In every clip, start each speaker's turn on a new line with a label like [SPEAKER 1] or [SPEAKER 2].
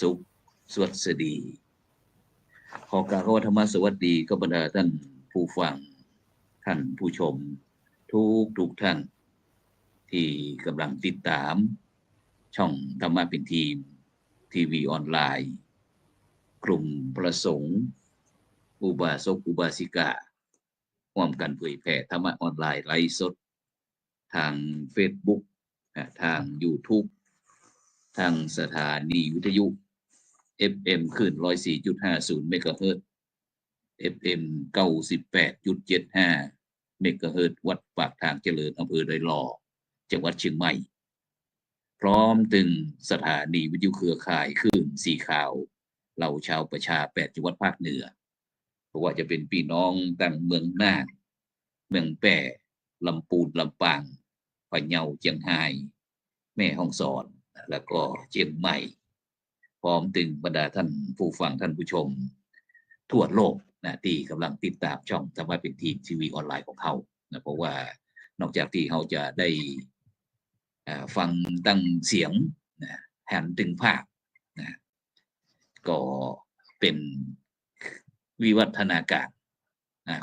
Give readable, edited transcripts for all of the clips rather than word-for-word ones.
[SPEAKER 1] สุขสวัสดีขอกล่าวธรรมสวัสดีก็บรรดาท่านผู้ฟังท่านผู้ชมทุกท่านที่กำลังติดตามช่องธรรมะเป็นทีมทีวีออนไลน์กลุ่มประสงค์อุบาสกอุบาสิการ่วมกันเผยแผ่ธรรมะออนไลน์ไลฟ์สดทาง Facebook ทาง YouTube ทางสถานีวิทยุ FM คลื่น 104.50 เมกะเฮิรตซ์ FM 98.75 เมกะเฮิรตซ์วัดปากทางเจริญอำเภอดอยหล่อจังหวัดเชียงใหม่พร้อมถึงสถานีวิทยุเครือข่ายคลื่นสีขาวเหล่าชาวประชา8จังหวัดภาคเหนือเพราะว่าจะเป็นพี่น้องตั้งเมืองน่านเมืองแปร่ลำพูนลำปางพะเยาเชียงรายแม่ฮ่องสอนแล้วก็เชียงใหม่พร้อมถึงบรรดาท่านผู้ฟังท่านผู้ชมทั่วโลกนะที่กำลังติดตามช่องธรรมะเป็นทีมทีวีออนไลน์ของเขานะเพราะว่านอกจากที่เขาจะได้ฟังตั้งเสียงนะแผ่นตึงภาพนะก็เป็นวิวัฒนาการ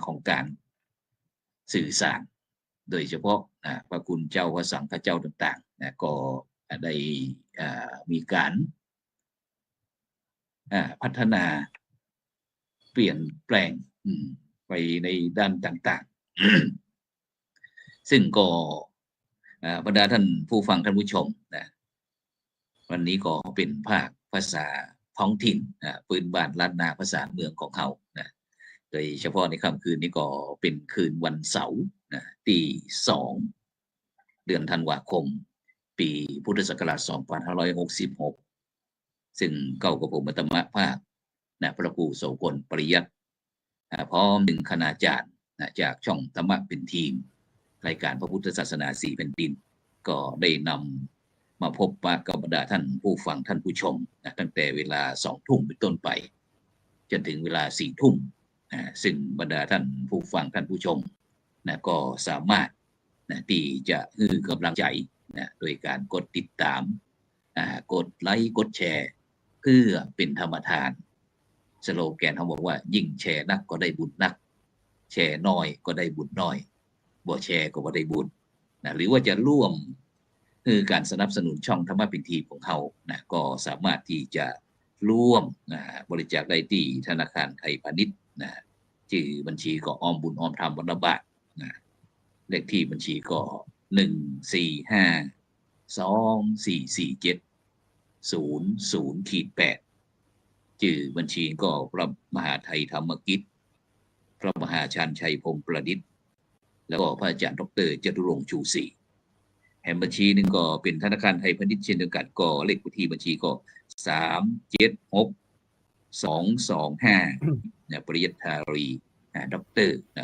[SPEAKER 1] ของการสื่อสารโดยเฉพาะพระคุณเจ้าพระสังฆเจ้าต่างๆนะก็ได้มีการพัฒนาเปลี่ยนแปลงไปในด้านต่างๆ ซึ่งก็บรรดาท่านผู้ฟังท่านผู้ชมนะวันนี้ก็เป็นภาษาท้องถิ่นพื้นบ้านล้านนาภาษาเมืองของเขานะโดยเฉพาะในค่ำคืนนี้ก็เป็นคืนวันเสาร์นะที่2 เดือนธันวาคมปีพุทธศักราช 2566 ซึ่งเก้ากับผมอัตมภาพนะพระครูโสพลปริยัติพร้อม1คณาจารย์จากช่องธรรมะเป็นทีมรายการพระพุทธศาสนา4แผ่นดินก็ได้นำมาพบปะกับบรรดาท่านผู้ฟังท่านผู้ชมตั้งแต่เวลา 20:00 นเป็นต้นไปจนถึงเวลา 4:00 นซึ่งบรรดาท่านผู้ฟังท่านผู้ชมก็สามารถที่จะให้กำลังใจโดยการกดติดตามกดไลค์กดแชร์เพื่อเป็นธรรมทานสโลแกนเขาบอกว่ายิ่งแชร์นักก็ได้บุญนักแชร์น้อยก็ได้บุญน้อยบ่แชร์ก็บ่ได้บุญหรือว่าจะร่วมคือการสนับสนุนช่องธรรมะเป็นทีมของเขาก็สามารถที่จะร่วมบริจาคได้ที่ธนาคารไทยพาณิชย์ชื่อบัญชีก็ออมบุญออมธรรมวรรณบาทเลขที่บัญชีก็145244700-8ชื่อบัญชีก็พระมหาไทยธรรมกิจพระมหาชาญชัยพรหมประดิษฐ์แล้วก็พระอาจารย์ดร.จตุรงค์ชูศรีแห่งบัญชีหนึ่งก็เป็นธนาคารไทยพาณิชย์เช่นเดียวกันก็เลขที่บัญชีก็376225ปริยัติธารีดร.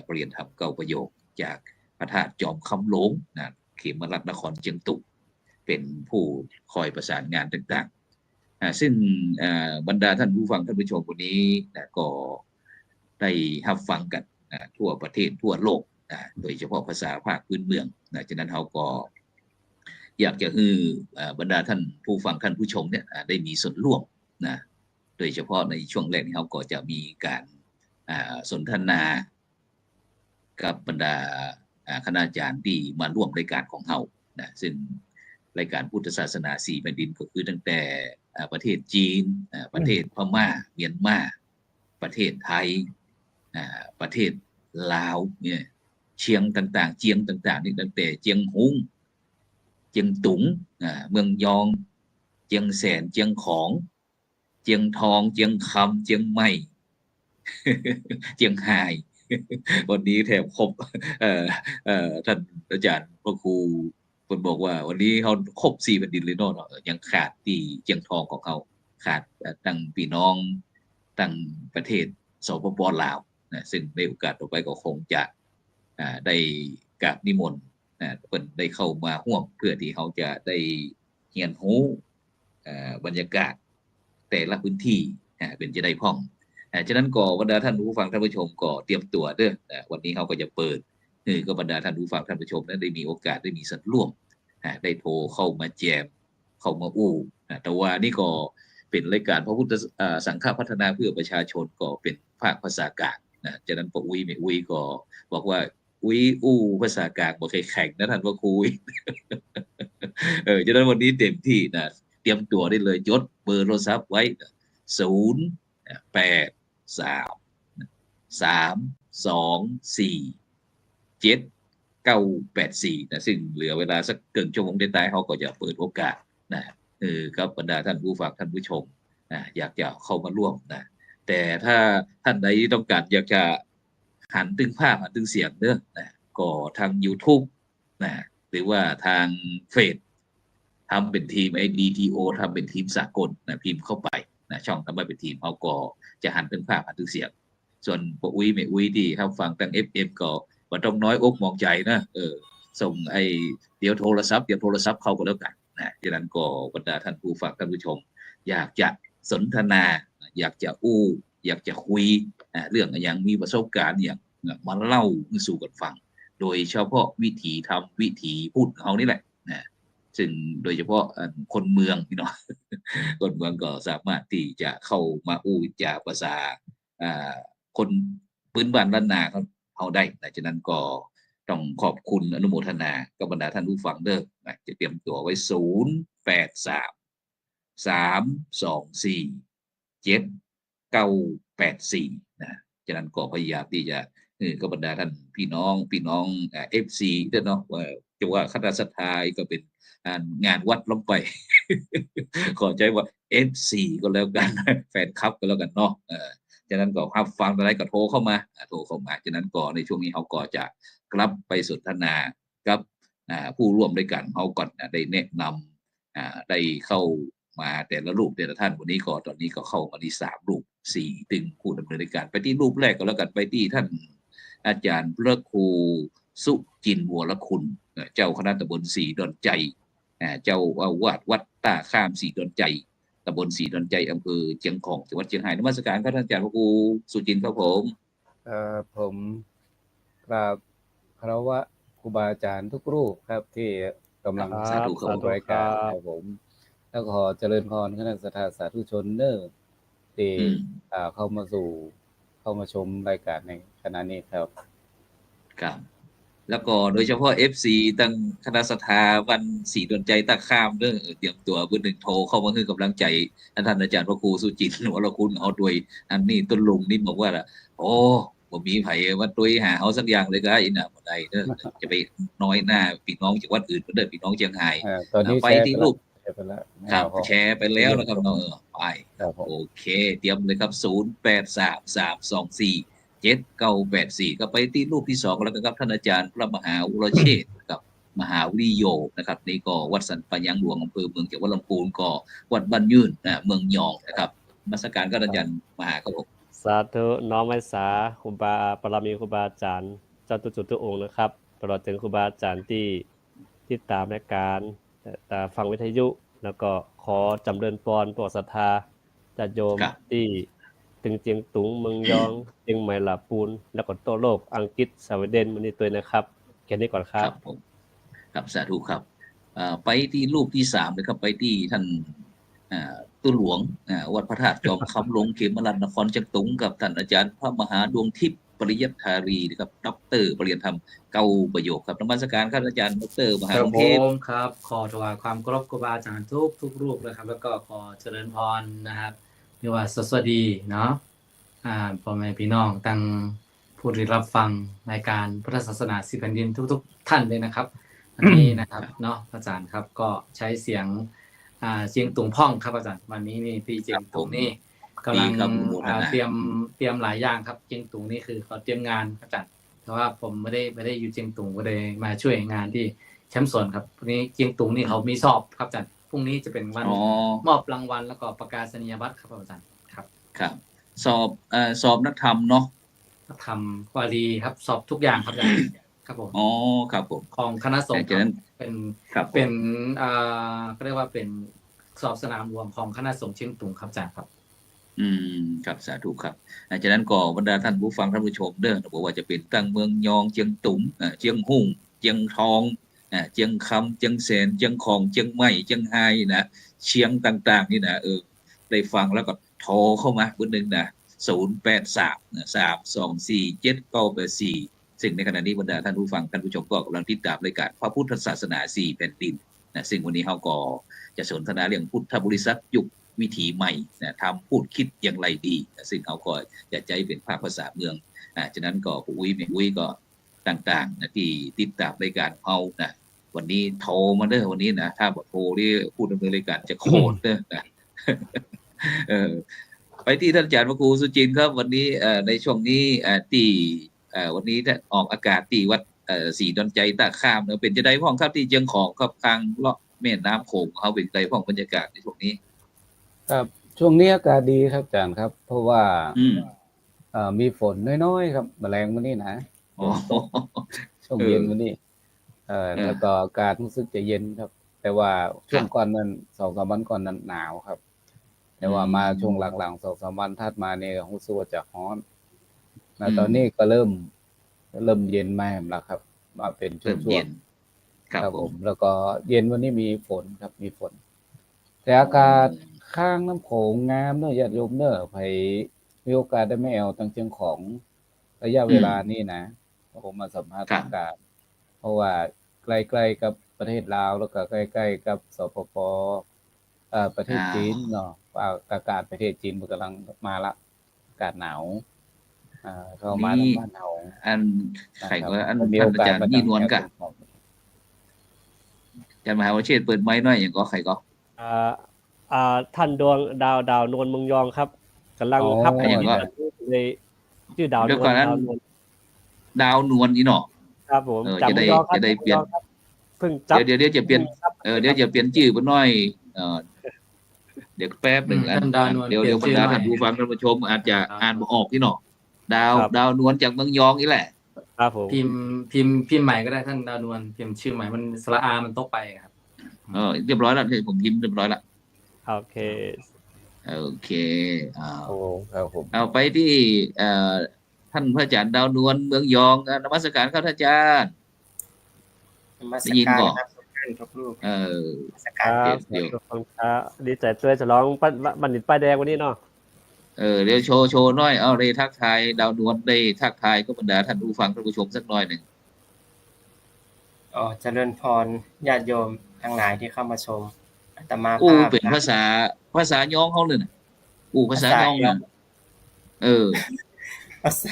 [SPEAKER 1] ปริญญาธรรม9ประโยคจากพระธาตุจอมคำโหลงเขมรัตน์นครเชียงตุงเป็นผู้คอยประสานงานต่างๆซึ่งบรรดาท่านผู้ฟังท่านผู้ชมวันนี้ก็ได้รับฟังกันทั่วประเทศทั่วโลกโดยเฉพาะภาษาภาคพื้นเมืองฉะนั้นเขาก็อยากจะให้บรรดาท่านผู้ฟังท่านผู้ชมเนี่ยได้มีส่วนร่วมโดยเฉพาะในช่วงแรกนี้เขาก็จะมีการสนทนากับบรรดาคณาจารย์ที่มาร่วมรายการของเขาซึ่งรายการพุทธศาสนา4แผ่นดินก็คือตั้งแต่ประเทศจีนประเทศพม่าเมียนมาประเทศไทยประเทศลาวเนี่ยเชียงต่างๆเจียงต่างๆนี่ตั้งแต่เจียงฮุ้งเจียงตุงเมืองยองเจียงแสนเจียงของเจียงทองเจียงคำเจียงใหม่เจียงไฮ้วันนี้แถมครบท่านอาจารย์พระครูคนบอกว่าวันนี้เขาครบ4แผ่นดินเลยเนาะยังขาดที่เจียงทองของเขาขาดตั้งพี่น้องตั้งประเทศสปป.ลาวซึ่งในโอกาสต่อไปก็คงจะได้กราบนิมนต์เพิ่นได้เข้ามาร่วมเพื่อที่เขาจะได้เรียนรู้บรรยากาศแต่ละพื้นที่เป็นจะได้พ้องฉะนั้นก็บรรดาท่านผู้ฟังท่านผู้ชมก็เตรียมตัวเด้อวันนี้เขาก็จะเปิดก็บรรดาท่านผู้ฟังท่านผู้ชมนั้นได้มีโอกาสได้มีส่วนร่วมได้โทรเข้ามาแจมเข้ามาอู้แต่ว่านี่ก็ เป็นรายการพระพุทธสังฆพัฒนาเพื่อประชาชนก็เป็นภาคภาษากลางนะจากนั้นปออุ้ยแม่อุ้ยก็บอกว่าอุ้ยภาษากลางบ่เคยแข่งนะท่านว่าครูจากนั้นวันนี้เต็มที่นะเตรียมตัวได้เลยจดเบอร์โทรศัพท์ไว้0833247984นะซึ่งเหลือเวลาสักเกินชั่วโมงได้เขาก็จะเปิดโอกาสนะครับบรรดาท่านผู้ฟังท่านผู้ชมอยากจะเข้ามาร่วมนะแต่ถ้าท่านใดต้องการอยากจะหันตึงภาพหันตึงเสียงนะก็ทาง YouTube นะหรือว่าทางเฟซทำเป็นทีม IDTO ทำเป็นทีมสากลนะพิมพ์เข้าไปนะช่องทำมาเป็นทีมเขาก็จะหันตึงภาพหันตึงเสียงส่วนปอุ้ยไม่อุ้ยที่เขาฟังตั้ง FM ก็บ่ต้องน้อยอกมองใจนะส่งเดี๋ยวโทรศัพท์เข้าก็แล้วกันนะฉะนั้นก็บรรดาท่านผู้ฟังท่านผู้ชมอยากจะสนทนาอยากจะอยากจะคุยเรื่องอย่างมีประสบการณ์อย่างมาเล่าสู่กันฟังโดยเฉพาะวิถีทำวิถีพูดเขานี่แหละนะซึ่งโดยเฉพาะคนเมืองพี่น้องคนเมืองก็สามารถที่จะเข้ามาจาภาษาคนพื้นบ้านล้านนาเขาได้ฉะนั้นก็ต้องขอบคุณอนุโมทนากับบรรดาท่านผู้ฟังจะเตรียมตัวไว้0833247984นะฉะนั้นก็พยายามที่จะกับบรรดาท่านพี่น้องFC ด้วยเนาะว่าจะว่าคณะศรัทธาก็เป็นงานวัดลงไป ขอใจว่า FC ก็แล้วกันแฟนคลับก็แล้วกันเนาะฉะนั้นก็รับฟังอะไรก็โทรเข้ามาฉะนั้นก็ในช่วงนี้เขาก็จะกลับไปสนทนากับผู้ร่วมด้วยกันเขาก่อนได้แนะนำได้เข้ามาแต่ละรูปแต่ละท่านวันนี้ก็ตอนนี้ก็เข้ามาที่3รูป4ถึงผู้ดำเนินรายการไปที่รูปแรกก็แล้วกันไปที่ท่านอาจารย์พระครูสุจินต์วรคุณเจ้าคณะตำบลศรีดอนใจเจ้าอาวาสวัดตาข้ามศรีดอนใจตำบลศรีดอนใจอำเภอเชียงของจังหวัดเชียงรายนมัสการครับท่านอาจารย์พระครูสุจินต์ครับผม
[SPEAKER 2] ผมกราบคารวะครูบาอาจารย์ทุกรูปครับที่กำลัง
[SPEAKER 1] สาธุเข้
[SPEAKER 2] ารายการครับผมแล้วขอเจริญพรคณะสัตยาสาธุชนที่เข้ามาชมรายการในขณะนี้ครับ
[SPEAKER 1] ครับแล้วก็โดยเฉพาะ FC ตั้งคณะศรัทธาวันศรีดอนใจตะข้ามเตรียมตัวเบอร์1โทรเข้ามาให้กำลังใจท่านอาจารย์พระครูสุจินต์วรคุณเอาด้วยอันนี้ต้นลุงนี่บอกว่าโอ้บ่มีไผว่าตุ้ยหาเอาสักอย่างเลยก็อีน่ะบ่ได้จะไปน้อยหน้าพี่น้องจากวัดอื่นพี่น้องเชียงรายไปที่รูปครับแชร์ไปแล้วนะครับเนาะไปโอเคเตรียมเลยครับ0833247984ก็ไปที่รูปที่2แล้วครับท่านอาจารย์พระมหาวรเชษฐ์กับมหาวิริโยนะครับนี่ก็วัดสันปะยังหลวงอำเภอเมืองจังหวัดลำพูนก็วัดบ้านยื่นเมืองยองนะครับนมัสการอาจารย์มหาครับผม
[SPEAKER 3] สาธุน้อมไม้สาครูบาปรมีครูบาอาจารย์เจ้าตุจุทุกองค์นะครับตลอดถึงครูบาอาจารย์ที่ตามรายการฟังวิทยุแล้วก็ขอจำเริญพรโปรดศรัทธาญาติโยมที่ถึงเจียงตุงเมืองยองเชียงใหม่ลาปูนแล้วก็ทั่วโลกอังกฤษสวีเดนมันนี่ตัวนะครับแค่นี้ก่อนครับ
[SPEAKER 1] ผมครับสาธุครับไปที่รูปที่3เลยครับไปที่ท่านตู้หลวงวัดพระธาตุจอมคำหลวงเขมรัตน์นครเชียงตุงกับท่านอาจารย์พระมหาดวงทิพย์ปริยัติธารีนะครับดร.ปริญญาธรรมเก้าประโยคครับนมัสการครับอาจารย์ดร.มหาดวงทิพย์
[SPEAKER 4] ครับขอถวายความเคารพครูบาอาจารย์ทุกรูปนะครับแล้วก็ขอเจริญพรนะครับเรียกว่าสวัสดีเนาะพ่อแม่พี่น้องตั้งผู้ที่รับฟังรายการพุทธศาสนาสิแผ่นดินทุกท่านเลยนะครับอันนี้นะครับเนาะอาจารย์ครับก็ใช้เสียงเชียงตุงพ่องครับอาจารย์วันนี้นี่ที่เชียงตุงนี่กำลังเตรียมหลายอย่างครับเชียงตุงนี่คือเขาเตรียมงานอาจารย์แต่ว่าผมไม่ได้อยู่เชียงตุงก็เลยมาช่วยงานที่แชมป์สวนครับวันนี้เชียงตุงนี่เขามีสอบครับอาจารย์พรุ่งนี้จะเป็นวันมอบรางวัลแล้วก็ประกาศนียบัตรครับอาจารย์
[SPEAKER 1] ครับสอบนักธรรมเนาะ
[SPEAKER 4] นักธรรมวารีครับสอบทุกอย่างครับอาจารย์ครับผม
[SPEAKER 1] ครับผม
[SPEAKER 4] ของคณะสงฆ์เป็นก็เรียกว่าเป็นสอบสนามหลวงของคณะสงฆ์เชียงตุงครับอาจารย์ครับ
[SPEAKER 1] ครับสาธุครับจากนั้นก็บรรดาท่านผู้ฟังท่านผู้ชมบอกว่าจะเป็นตั้งเมืองยองเชียงตุงเชียงหุ่งเชียงทองเชียงคำเชียงแสนเชียงของเชียงใหม่เชียงไฮ้นะเชียงต่างๆนี่นะ ได้ฟังแล้วก็โทรเข้ามาเบอร์หนึ่งนะ083 324 7984ซึ่งในขณะนี้บรรดาท่านผู้ฟังท่านผู้ชมก็กำลังติดตามรายการพระพุทธศาสนา4แผ่นดินนะซึ่งวันนี้เราก็จะสนทนาเรื่องพุทธบริษัทยุควิถีใหม่นะทำพูดคิดอย่างไรดีนะซึ่งเขาก็จะใจเป็นภาษาเมืองฉะนั้นก็ผู้อุ้ยแม่อุ้ยก็ต่างๆนะที่ติดตามรายการเอานะวันนี้โทรมาเด้อวันนี้นะถ้าบอกโทรที่พูดดำเนินรายการจะโคตรเด้อนะไปที่ท่านอาจารย์พระครูสุจินต์ครับวันนี้ในช่วงนี้ที่วันนี้ออกอากาศที่วัดศรีดอนใจตาข้ามเนอะเป็นจะได้พ้องครับที่เจียงของครับทางเลาะแม่น้ำโขงเขาเป็นใจพ้องบรรยากาศในช่วงนี้
[SPEAKER 2] ครับช่วงนี้อากาศดีครับอาจารย์ครับ เพราะว่ามีฝนน้อยๆครับแมลงวันนี้นะช่วงเย็นวันนี้แล้วก็อากาศรู้สึกจะเย็นครับ แต่ว่าช่วงก่อนนั้น2-3 วันก่อนนั้นหนาวครับ แต่ว่ามาช่วงหลังๆ2-3 วันถัดมาเนี่ยรู้สึกว่าจะร้อนนะตอนนี้ก็เริ่มเย็นมาแล้วครับมาเป็นช่วงๆครับผมแล้วก็เย็นวันนี้มีฝนครับมีฝนแต่อากาศข้างน้ำโขงงามเนอะญาติโยมเนอะไผมีโอกาสได้มาแอวตังเชียงของระยะเวลานี้นะผมมาสัมภาษณ์อากาศเพราะว่าใกล้ๆกับประเทศลาวแล้วก็ใกล้ๆกับสปป.ประเทศจีนเนาะอากาศประเทศจีนมันกำลังมาละอากาศหนาวเข้ามาทางบ้านเฮา
[SPEAKER 1] อันไข่ก็อันท่านอาจารย์ยี่นวลกะอาจารย์มหาวชิรเปิดไม้หน่อยอย่างก็ไข่ก็
[SPEAKER 3] ท่านดาวนวลเมืองยองครับกำลังครับ
[SPEAKER 1] อย่างก็
[SPEAKER 3] เลยชื่อดาวนวล
[SPEAKER 1] ดาวนวลนี่เนาะ
[SPEAKER 3] ครับผม
[SPEAKER 1] จะได้เปลี่ยน
[SPEAKER 3] เพิ่งจับ
[SPEAKER 1] เดี๋ยวจะเปลี่ยนเดี๋ยวจะเปลี่ยนชื่อเพิ่นหน่อยเดี๋ยวแป๊บนึงเดี๋ยวบรรดาท่านผู้ฟังท่านผู้ชมอาจจะอ่านบ่ออกที่เนาะดาวนวลจากเมืองยองนี่แหละ
[SPEAKER 3] ครับผม
[SPEAKER 4] พิมพ์ใหม่ก็ได้ท่านดาวนวลพิมพ์ชื่อใหม่มันสระอามันตกไปครับ
[SPEAKER 1] เรียบร้อยแล้วผมยิ้มเรียบร้อยแล้ว
[SPEAKER 3] โอเค
[SPEAKER 2] ครับผม
[SPEAKER 1] เอาไปที่ท่านพระอาจารย์ดาวนวลเมืองยองนมัสการครับท่านอาจารย์
[SPEAKER 5] ได้ยินก่อนทุกรูป
[SPEAKER 3] เดี๋ยวดีใจด้วยจะร้องบัณฑิตป้ายแดงวันนี้เนาะ
[SPEAKER 1] เดี๋ยวโชว์หน่อยเอาเลยทักทายดาวนวลได้ทักทายก็บรรดาท่านผู้ฟังท่านผู้ชมสักหน่อยหนึ่ง
[SPEAKER 5] เจริญพรญาติโยมทั้งหลายที่เข้ามาชมอาตมา
[SPEAKER 1] ภาพเป็นภาษาย้องเขาเลยนะภาษาย้องนะ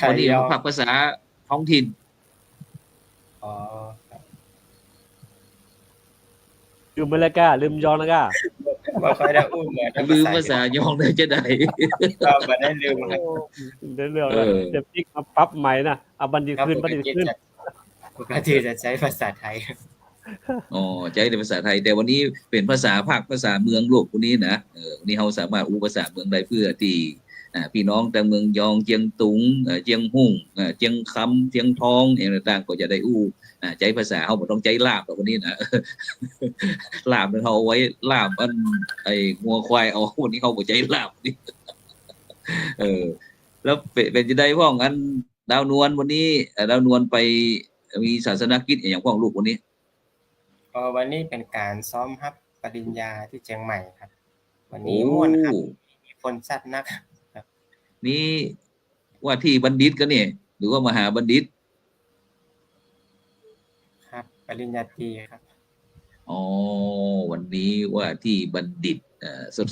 [SPEAKER 1] วันนี้ภาษาท้องถิ่น
[SPEAKER 3] ลืมไปแล้วก้าลืมย้อนแล้วก้า
[SPEAKER 5] บ่ค่อยได้อุ้มเลย
[SPEAKER 1] ลืมภาษาย้องได้จะได้
[SPEAKER 5] บ่ได้ลืมครับ
[SPEAKER 3] เรื่องเดี๋ยวพี่มาปรับใหม่นะเอาบัณฑิตขึ้น
[SPEAKER 5] ปกติจะใช้ภาษาไทย
[SPEAKER 1] ใช้ในภาษาไทยแต่วันนี้เป็นภาษาเมืองโลกวันนี้นะวันนี้เราสามารถภาษาเมืองได้เพื่อที่พี่น้องแต่เมืองยองเจียงตุงเจียงหุ่งเจียงคำเจียงทองอย่างต่างๆก็จะได้ใจภาษาเขาบ่ต้องใจลาบแบบวันนี้นะลาบเขาเอาไว้ลาบอันงัวควายเอาวันนี้เขาบ่ใจลาบนี่แล้วเป็นจะได้พ้องอันดาวนวลวันนี้ดาวนวลไปมีศาสนกิจอย่างพ้องลูกวันนี้
[SPEAKER 5] วันนี้เป็นการซ้อมรับปริญญาที่เชียงใหม่ครับวันนี้ม่วนครับมีคนชัดนักครับ
[SPEAKER 1] นี่ว่าที่บัณฑิตกันเนี่ยหรือว่ามหาบัณฑิต
[SPEAKER 5] ครับปริญญาตรีครับ
[SPEAKER 1] วันนี้ว่าที่บัณฑิต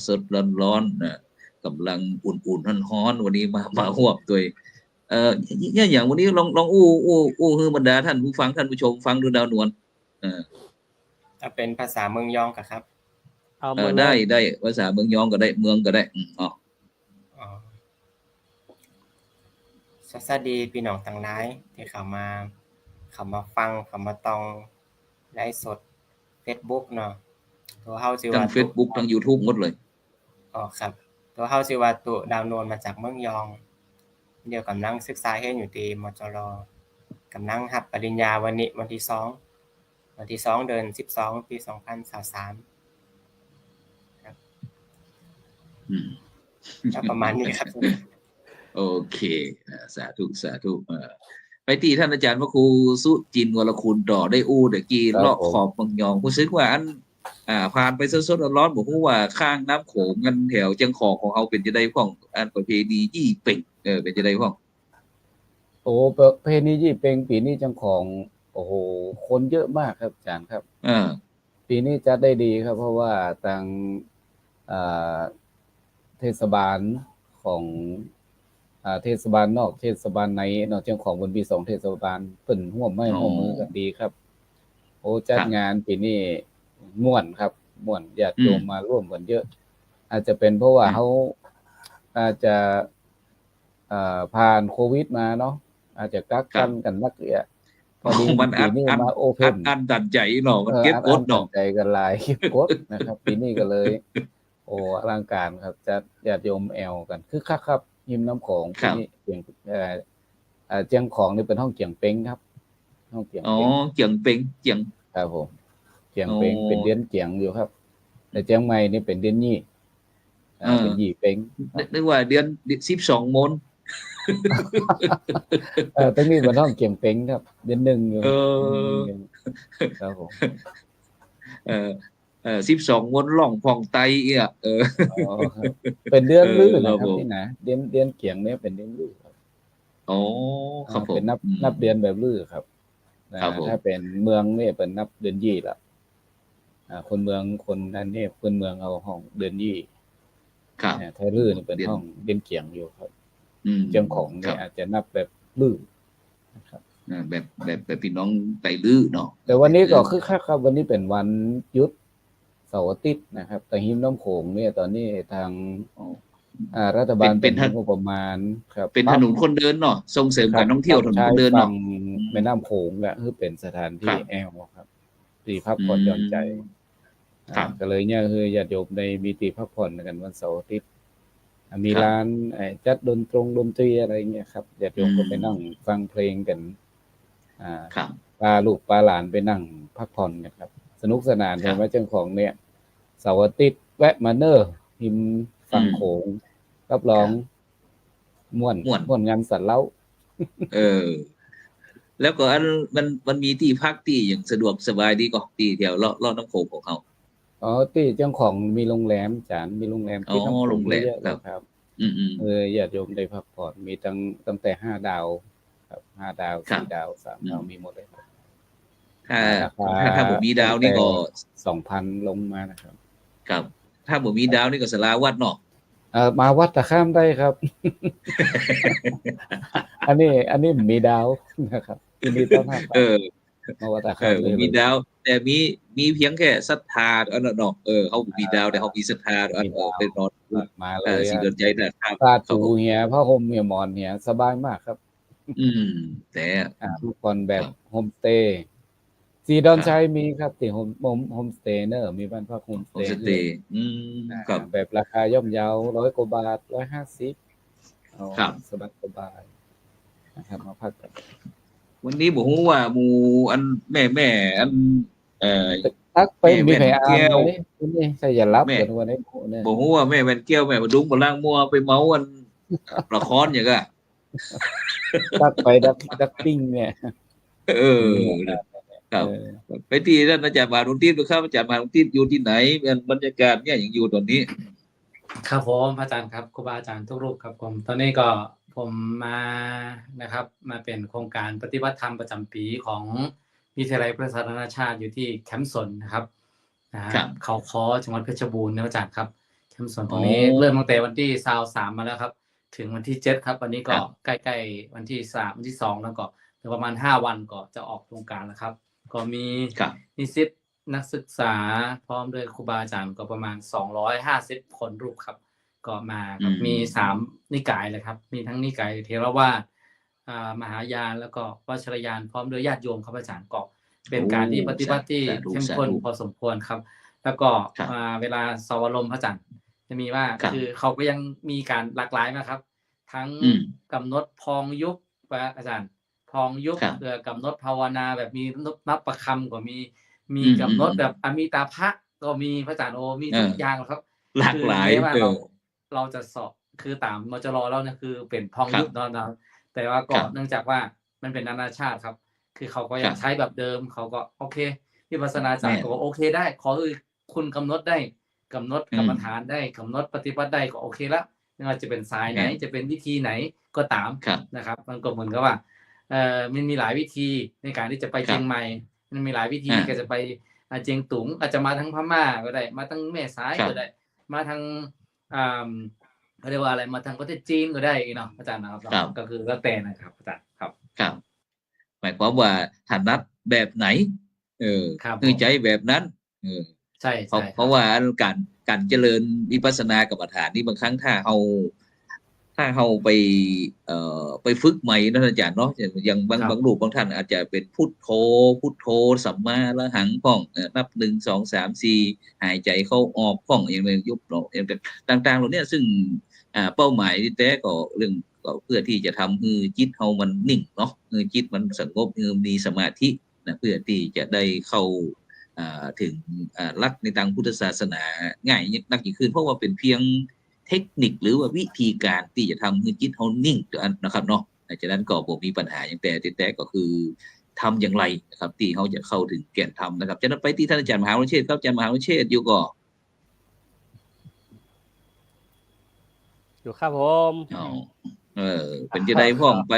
[SPEAKER 1] สดๆร้อนๆกำลังอุ่นๆร้อนๆวันนี้มาห่วงตัวอย่างวันนี้ลองให้บรรดาท่านผู้ฟังท่านผู้ชมฟังดูดาวนวล
[SPEAKER 5] จะเป็นภาษาเมืองยองครับ
[SPEAKER 1] ได้ภาษาเมืองยองก็ได้เมืองก็ได้
[SPEAKER 5] สวัสดีพี่น้องทั้งหลายที่เข้ามาฟังเข้ามาตองไลฟ์สด Facebook เนาะตัวเฮาสิว่า
[SPEAKER 1] ทั้ง Facebook ทั้ง YouTube หมดเลย
[SPEAKER 5] ครับตัวเฮาสิว่าตุดาวนวลมาจากเมืองยองเดี๋ยวกำลังศึกษาเรียนอยู่ที่มจร.กำลังรับปริญญาวันนี้วันที่2เดือน12ปี2023ครับประมาณนี้ครับ
[SPEAKER 1] โอเคสาธุไปที่ท่านอาจารย์พระครูสุจินต์วรคุณต่อได้เมื่อกี้เลาะขอบเมืองยองรู้สึกว่า ผ่านไปสดๆร้อนๆบอกว่าข้างน้ำโขงกันแถวเชียงของเขาเป็นจะได้พ้องอันประเพณียี่เป่งเป็นจะได้พ้อง
[SPEAKER 2] โอ้ประเพณียี่เป็งปีนี้จังของโอ้โหคนเยอะมากครับอาจารย์ครับปีนี้จัดได้ดีครับเพราะว่าทางเทศบาลของเทศบาลนอกเทศบาลในเนาะเจ้าของบนปี2เทศบาลเพิ่นร่วมมือกันดีครับโอ้จัดงานปีนี้ม่วนครับม่วนญาติโยมมาร่วมกันเยอะอาจจะเป็นเพราะว่าเขาอาจจะผ่านโควิดมาเนาะอาจจะกักกันนักเรียนพอดีปีนี้มาโอเพ่น
[SPEAKER 1] อันตันใจเนาะมันเก็บกดเนาะ
[SPEAKER 2] ใจกันหลายเก็บกดนะครับปีนี้ก็เลยโอ้อลังการครับจัดญาติโยมแอลกันคือคักครับยิมน้ำของปีนี้เจียงของนี่เป็นห้องเจียงเป้งครับห้องเจียงเป้ง
[SPEAKER 1] เจียงเป้งเจียง
[SPEAKER 2] ครับผมเจียงเป้งเป็นเดือนเจียงอยู่ครับแต่เจียงใหม่นี่เป็นเดือนยี่เป็นยี่เป้ง
[SPEAKER 1] นึกว่าเดือน12มน
[SPEAKER 2] ตรงนี้เป็นห้องเจียงเป้งครับเดือน1อยู่ครับผม
[SPEAKER 1] 12มนล่องพองไต
[SPEAKER 2] เป็นเดือนลื่นนะครับนี่นะเดือนเกียงเนี่ยเป็นเดือนลื่นครับ
[SPEAKER 1] ครับผม
[SPEAKER 2] เป็นนับเดือนแบบลื่นครับถ้าเป็นเมืองเนี่ยเป็นนับเดือนยี่ละคนเมืองคนนั้นเนี่ยคนเมืองเอาห้องเดือนยี่ถ้าลื่นเป็นห้องเดือนเกียงอยู่ครับเจียงของเนี่ยอาจจะนับแบบลื่นนะครับ
[SPEAKER 1] แบบพี่น้องไตลื่นเนาะ
[SPEAKER 2] แต่วันนี้ก็คือครับวันนี้เป็นวันหยุดเสาร์อาทิตย์นะครับแต่หิมน้ำโขงเนี่ยตอนนี้ทางรัฐบาลเป็นงบประมาณครับ
[SPEAKER 1] เป็นถนนคนเดินเนาะส่งเสริมการท่องเที่ยวถนนคนเดินเนาะ
[SPEAKER 2] แม่น้ำโขงและคือเป็นสถานที่แอลครับที่พักผ่อนหย่อนใจก็เลยเนี่ยคือญาติโยมในมีที่พักผ่อนกันวันเสาร์อาทิตย์มีร้านจัดดนตรีอะไรเงี้ยครับญาติโยมก็ไปนั่งฟังเพลงกันพาลูกพาหลานไปนั่งพักผ่อนกันครับสนุกสนานเลยว่าเจ้าของเนี่ยเสาร์อาทิตย์แวะมาเนอร์หิมฟังโขงรับรองม่วนงานสัตว์เล้า
[SPEAKER 1] แล้วก็มันมีที่พักที่อย่างสะดวกสบายดีก็ที่แถวเลาะน้ำโขงของเขา
[SPEAKER 2] ที่เจ้าของมีโรงแรมจานมีโรงแรมที่น้ำโขงเยอะครับญาติโยมได้พักผ่อนมีตั้งแต่5 ดาวครับ5 ดาว4 ดาว3 ดาวมีหมดเลยครับ
[SPEAKER 1] ถ้าผมมีดาวนี่ก็
[SPEAKER 2] 2,000 ลงมานะครับ
[SPEAKER 1] ครับถ้าผมมีดาวนี่ก็สลาวัดเนาะ
[SPEAKER 2] มาวัดตะข้ามได้ครับ อันนี้มีดาวนะครับยินดีต้อนรับมาวัดตะข้าม
[SPEAKER 1] มีดาวแต่มีเพียงแค่ศรัทธาเนาะเขามีดาวแต่เขามีศรัทธาเป็นนอน
[SPEAKER 2] มาเลย
[SPEAKER 1] สิ่งสนใจนะครับ
[SPEAKER 2] ตาถูเหียผ้าห่มเหียหมอนเหียสบายมากครับ
[SPEAKER 1] แต่
[SPEAKER 2] ทุกคนแบบโฮมสเตย์สีดอนชัยมีครับที่โฮมสเตย์เนอะมีบ้านพักโฮมสเตย์แบบราคาย่อมเยา100 กว่าบาท150
[SPEAKER 1] ครับ
[SPEAKER 2] สบายนะครับมาพักกัน
[SPEAKER 1] วันนี้บอกว่าหมู่อันแม่อัน
[SPEAKER 2] ทักไปมีใครอ่านเลยนี่ใช่อย่ารับกันวันนี้
[SPEAKER 1] บอกว่าแม่แม่นแก้วแม่มาดุ้งบ่ล่างมัวไปเมาอันละครอย่างก็
[SPEAKER 2] ทักไปดักติ้งเนี่ย
[SPEAKER 1] ครับไปที่นั่นอาจารย์มาลุงทิพย์ดูครับอาจารย์มาลุงทิพย์อยู่ที่ไหนบรรยากาศเนี่ยอย่างอยู่ตอนนี้
[SPEAKER 4] ครับผมอาจารย์ครับครูบาอาจารย์ทุกรูปครับผมตอนนี้ก็ผมมานะครับมาเป็นโครงการปฏิบัติธรรมประจำปีของวิทยาลัยประชานานาชาติอยู่ที่แคมป์สนนะครับเขาค้อจังหวัดเพชรบูรณ์นะอาจารย์ครับแคมป์สนตรงนี้เริ่มตั้งแต่วันที่23มาแล้วครับถึงวันที่7ครับวันนี้ก็ใกล้ๆวันที่3วันที่2แล้วก็ประมาณ5วันก็จะออกโครงการแล้วครับก็มีนิสิตนักศึกษาพร้อมด้วยครูบาอาจารย์ก็ประมาณ250 คนรูปครับก็มาครับมี3นิกายเลยครับมีทั้งนิกายเทรวาสมหายานแล้วก็วัชรยานพร้อมด้วยญาติโยมครับอาจารย์ก็เป็นการที่ปฏิบัติที่เข้มข้นพอสมควรครับแล้วก็เวลาสวรมพระอาจารย์จะมีว่าคือเขาก็ยังมีการหลากหลายนะครับทั้งกำหนดพองยุบอาจารย์พองยุบกำหนดภาวนาแบบมีนับประคำก็มีกำหนดแบบอมิตาภะก็มีพระอาจารย์มีทุกอย่างครับ
[SPEAKER 1] หลากหลาย
[SPEAKER 4] ว่าเราจะสอบคือตามมจรแล้วเนี่ยคือเป็นพองยุบเนาะแต่ว่าก็เนื่องจากว่ามันเป็นนานาชาติครับคือเขาก็ยังใช้แบบเดิมเขาก็โอเควิปัสสนาจารย์ก็โอเคได้ขอ คุณกำหนดได้กำหนดกรรมฐานได้กำหนดปฏิบัติได้ก็โอเคละไม่ว่าจะเป็นสายไหนจะเป็นวิธีไหนก็ตามนะครับมันก็เหมือนกับว่ามันมีหลายวิธีในการที่จะไปเชียงใหม่มันมีหลายวิธีที่จะไปเจียงตุงอาจจะมาทางพม่าก็ได้มาทางแม่สายก็ได้มาทางเขาเรียกว่าอะไรมาทางประเทศจีนก็ได้เนาะอาจารย์นะครับก็คือแล้วแต่นะครับอาจารย์ครับ
[SPEAKER 1] หมายความว่าถนัดแบบไหนคือใจแบบนั้น
[SPEAKER 4] ใช่
[SPEAKER 1] เพราะว่าการเจริญวิปัสสนากรรมฐานนี่บางครั้งถ้าเราไปฝึกใหม่นะอาจารย์เนาะอย่างบางรูปบางท่านอาจจะเป็นพุทโธสัมมาละหังพ้องนับ1 2 3 4หายใจเข้าออกพ้องอย่างไรยุบเนาะต่างๆเหล่านี้ซึ่งเป้าหมายที่แท้ก็เรื่องก็เพื่อที่จะทำให้จิตเฮามันนิ่งเนาะจิตมันสงบมีสมาธินะเพื่อที่จะได้เข้าถึงหลักในทางพุทธศาสนาง่ายนักยิ่งขึ้นเพราะว่าเป็นเพียงเทคนิคหรือว่าวิธีการที่จะทำให้จิตเฮานิ่งนะครับเนาะฉะนั้นก็บ่มีปัญหาอย่างแต่ก็คือทำอย่างไรนะครับที่เขาจะเข้าถึงแก่นธรรมนะครับฉะนั้นไปที่ท่านอาจารย์มหาวชิรครับอาจารย์มหาวชิรอยู่ก็
[SPEAKER 3] อยู่ครับผม
[SPEAKER 1] เป็นจะได้พ้องไป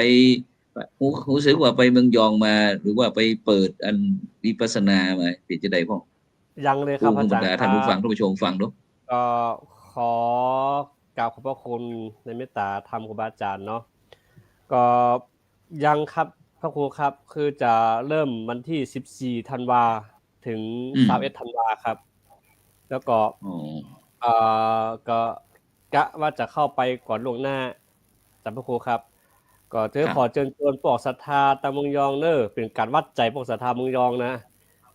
[SPEAKER 1] รู้สึกว่าไปเมืองยองมาหรือว่าไปเปิดอันวิปัสสนามาเป็นจะได้พ้อง
[SPEAKER 3] ยังเลยครับอาจารย์
[SPEAKER 1] ท่านผู้ฟังท่านผู้ชมฟังดู
[SPEAKER 3] ก็ขอกราบขอบพระคุณในเมตตาธรรมครูบาอาจารย์เนาะก็ยังครับพระครูครับคือจะเริ่มวันที่14ธันวาถึง21ธันวาครับแล้วก็ก็กะว่าจะเข้าไปก่อนล่วงหน้าจำพระครูครับก็ขอเชิญชวนพวกศรัทธาตามเมืองยองเป็นการวัดใจพวกศรัทธาเมืองยองนะ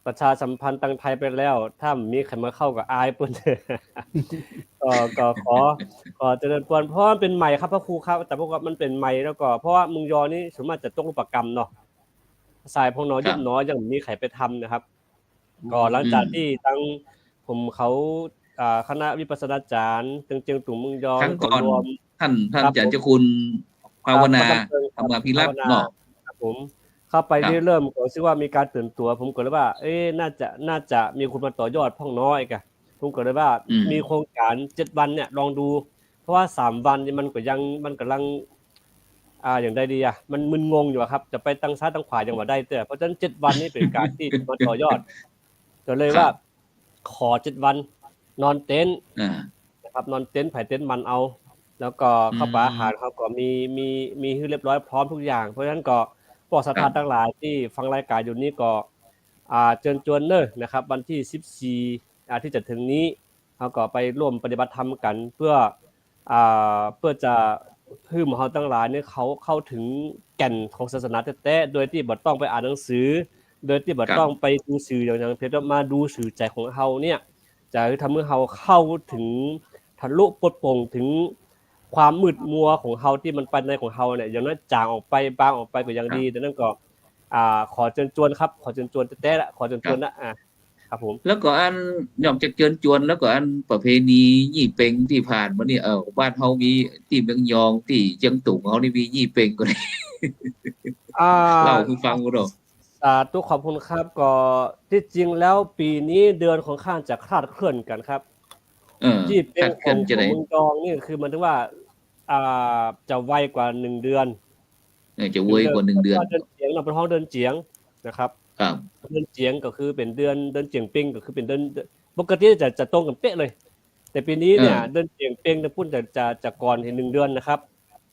[SPEAKER 3] ประชาสัมพันธ์ตั้งไทยไปแล้วถ้ามีใครมาเข้ากับอายเปิ้นก็ขอเจริญพรเพราะมันเป็นใหม่ครับพระครูครับแต่พวกมันเป็นใหม่แล้วก็เพราะว่าเมืองยองนี่ส่วนมากจะต้องรูปกรรมเนาะสายพวกน้อยยุบน้อยยังมีใครไปทำนะครับก็หลังจากที่ทั้งผมเขาคณะวิปัสสนาจารย์เจียงตุงเมืองยอง
[SPEAKER 1] ก็รวมท่านอาจารย์เจ้าคุณภาวนาธรรมพิรักษ์เนาะ
[SPEAKER 3] ครับผมเข้าไปที่เริ่มก็รู้สึกว่ามีการตื่นตัวผมก็เลยว่าน่าจะมีคนมาต่อยอดพ่องน้อยกะผมก็เลยว่ามีโครงการ7วันเนี่ยลองดูเพราะว่า3วันนี่มันกำลังอย่างใดดีมันมึนงงอยู่ครับจะไปตั้งซ้ายตั้งขวาจังหวะได้แต่เพราะฉะนั้น7วันนี้เป็นการที่มาต่อยอดก็เลยว่าขอ7วันนอนเต็นท์นะครับนอนเต็นท์ไผเต็นท์มันเอาแล้วก็ข้าวปลาอาหารเขาก็มีให้เรียบร้อยพร้อมทุกอย่างเพราะฉะนั้นก็พวกศรัทธาทั้งหลายที่ฟังรายการอยู่นี้ก็เชิญชวนนะครับวันที่14ที่จะถึงนี้เขาก็ไปร่วมปฏิบัติธรรมกันเพื่อจะให้หมู่เฮาทั้งหลายเนี่ยเขาเข้าถึงแก่นของศาสนาแท้ๆโดยที่บ่ต้องไปอ่านหนังสือโดยที่บ่ต้องไปดูสื่ออย่างเพียงแต่มาดูสื่อใจของเฮาเนี่ยจะทำให้เฮาเข้าถึงทะลุปลดปลงถึงความมืดมัวของเฮาที่มันไปในของเฮาเนี่ยอย่างนั้นจางออกไปบางออกไปก็ยังดีดังนั้นก็ขอเชิญชวนครับขอเชิญชวนแท้ๆละขอเชิญชวนนะครับผม
[SPEAKER 1] แล้วก็อันนอกจากเชิญชวนแล้วก็อันประเพณียี่เป็งที่ผ่านมานี่บ้านเฮามีที่เมืองยองที่เชียงตุงเฮานี่มียี่เป็งก็ได้เล่าให้ฟังบ่
[SPEAKER 3] ทุกขอบคุณครับก็ที่จริงแล้วปีนี้เดือนของข้างจะคลาดเคลื่อนกันครับยี่เป็งของเมืองยองนี่คือมันถึงว่าจะไวกว่า1เดือน
[SPEAKER 1] จะไวกว่า1เดือน
[SPEAKER 3] เดือนเจียงเราเป็นห้องเดือนเจียงนะครับเดือนเจียงก็คือเป็นเดือนเจียงเป็งก็คือเป็นเดือนปกติจะตรงกันเป๊ะเลยแต่ปีนี้เนี่ยเดือนเจียงเป็งจะพุ่นจะก่อน1เดือนนะครับ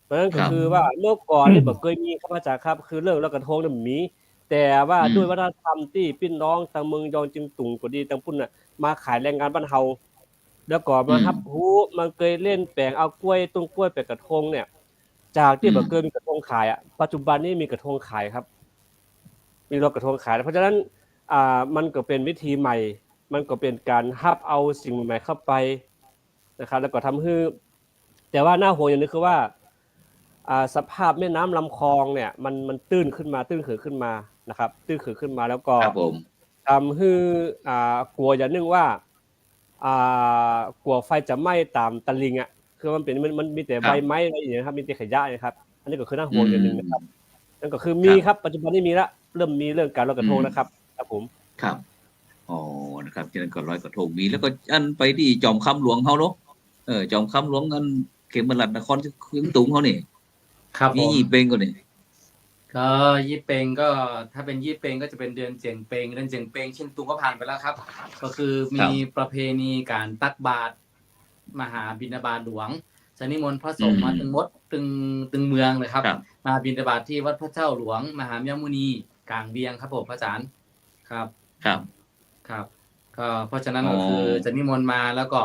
[SPEAKER 3] เพราะฉะนั้นก็คือว่าเมื่อก่อนนี่บ่เคยมีครับอาจารย์ครับคือเรื่องแล้วกระทงเนี่ยมีแต่ว่าด้วยวัฒนธรรมที่พี่น้องทางเมืองยองจึงตุงก็ดีทางพุ่นน่ะมาขายแรงงานบ้านเฮาแล้วก็มารับรู้มันเคยเล่นแปลงเอากล้วยต้นกล้วยไปกระทงเนี่ยจากที่บ่เคยมีกระทงขายปัจจุบันนี้มีกระทงขายครับมีรถกระทงขายเพราะฉะนั้นมันก็เป็นวิธีใหม่มันก็เป็นการรับเอาสิ่งใหม่เข้าไปนะครับแล้วก็ทำให้แต่ว่าน่าห่วงอย่างนึงคือว่าสภาพแม่น้ำลำคลองเนี่ยมันตื้นขึ้นมาตื้นเขื่อนขึ้นมานะครับตื้นเขื่อนขึ้นมาแล้วก็ทำให้กลัวอย่างนึงว่ากลัวไฟจะไหม้ตามตะลิงคือมันมีแต่ใบไม้อะไรอย่างเงี้ยครับมีแต่ขยะนะครับอันนี้ก็คือน่าห่วงอย่างนึงนะครับนั่นก็คือมีครับปัจจุบันนี้มีละเริ่มมีเรื่องการลอยกระทงนะครับครับผม
[SPEAKER 1] ครับ อ๋อนะครับฉะนั้นก็ลอยกระทงมีแล้วก็อันไปที่จอมคำหลวงเขาเนาะจอมคำหลวงอันเขมรัตนครเชียงตุงเขานี่
[SPEAKER 4] ครับผ
[SPEAKER 1] มี
[SPEAKER 4] ม
[SPEAKER 1] ยี่เป็งก็นี่
[SPEAKER 4] ก็ยี่เปงก็ถ้าเป็นยี่เปงก็จะเป็นเดือนเจียงเปงเดือนเจียงเปงเชียงตุงก็ผ่านไปแล้วครับ ก็คือมีประเพณีการตักบาตรมหาบิณฑบาตหลวงจะนิมนต์พระสงฆ์มาถึงมดตึงเมืองเลยครับ มาบิณฑบาตที่วัดพระเจ้าหลวงมหายมุนีกลางเวียงครับผมพระอาจารย์ครับ ครับก็เพราะฉะนั้นก็คือจะนิมนต์มาแล้วก็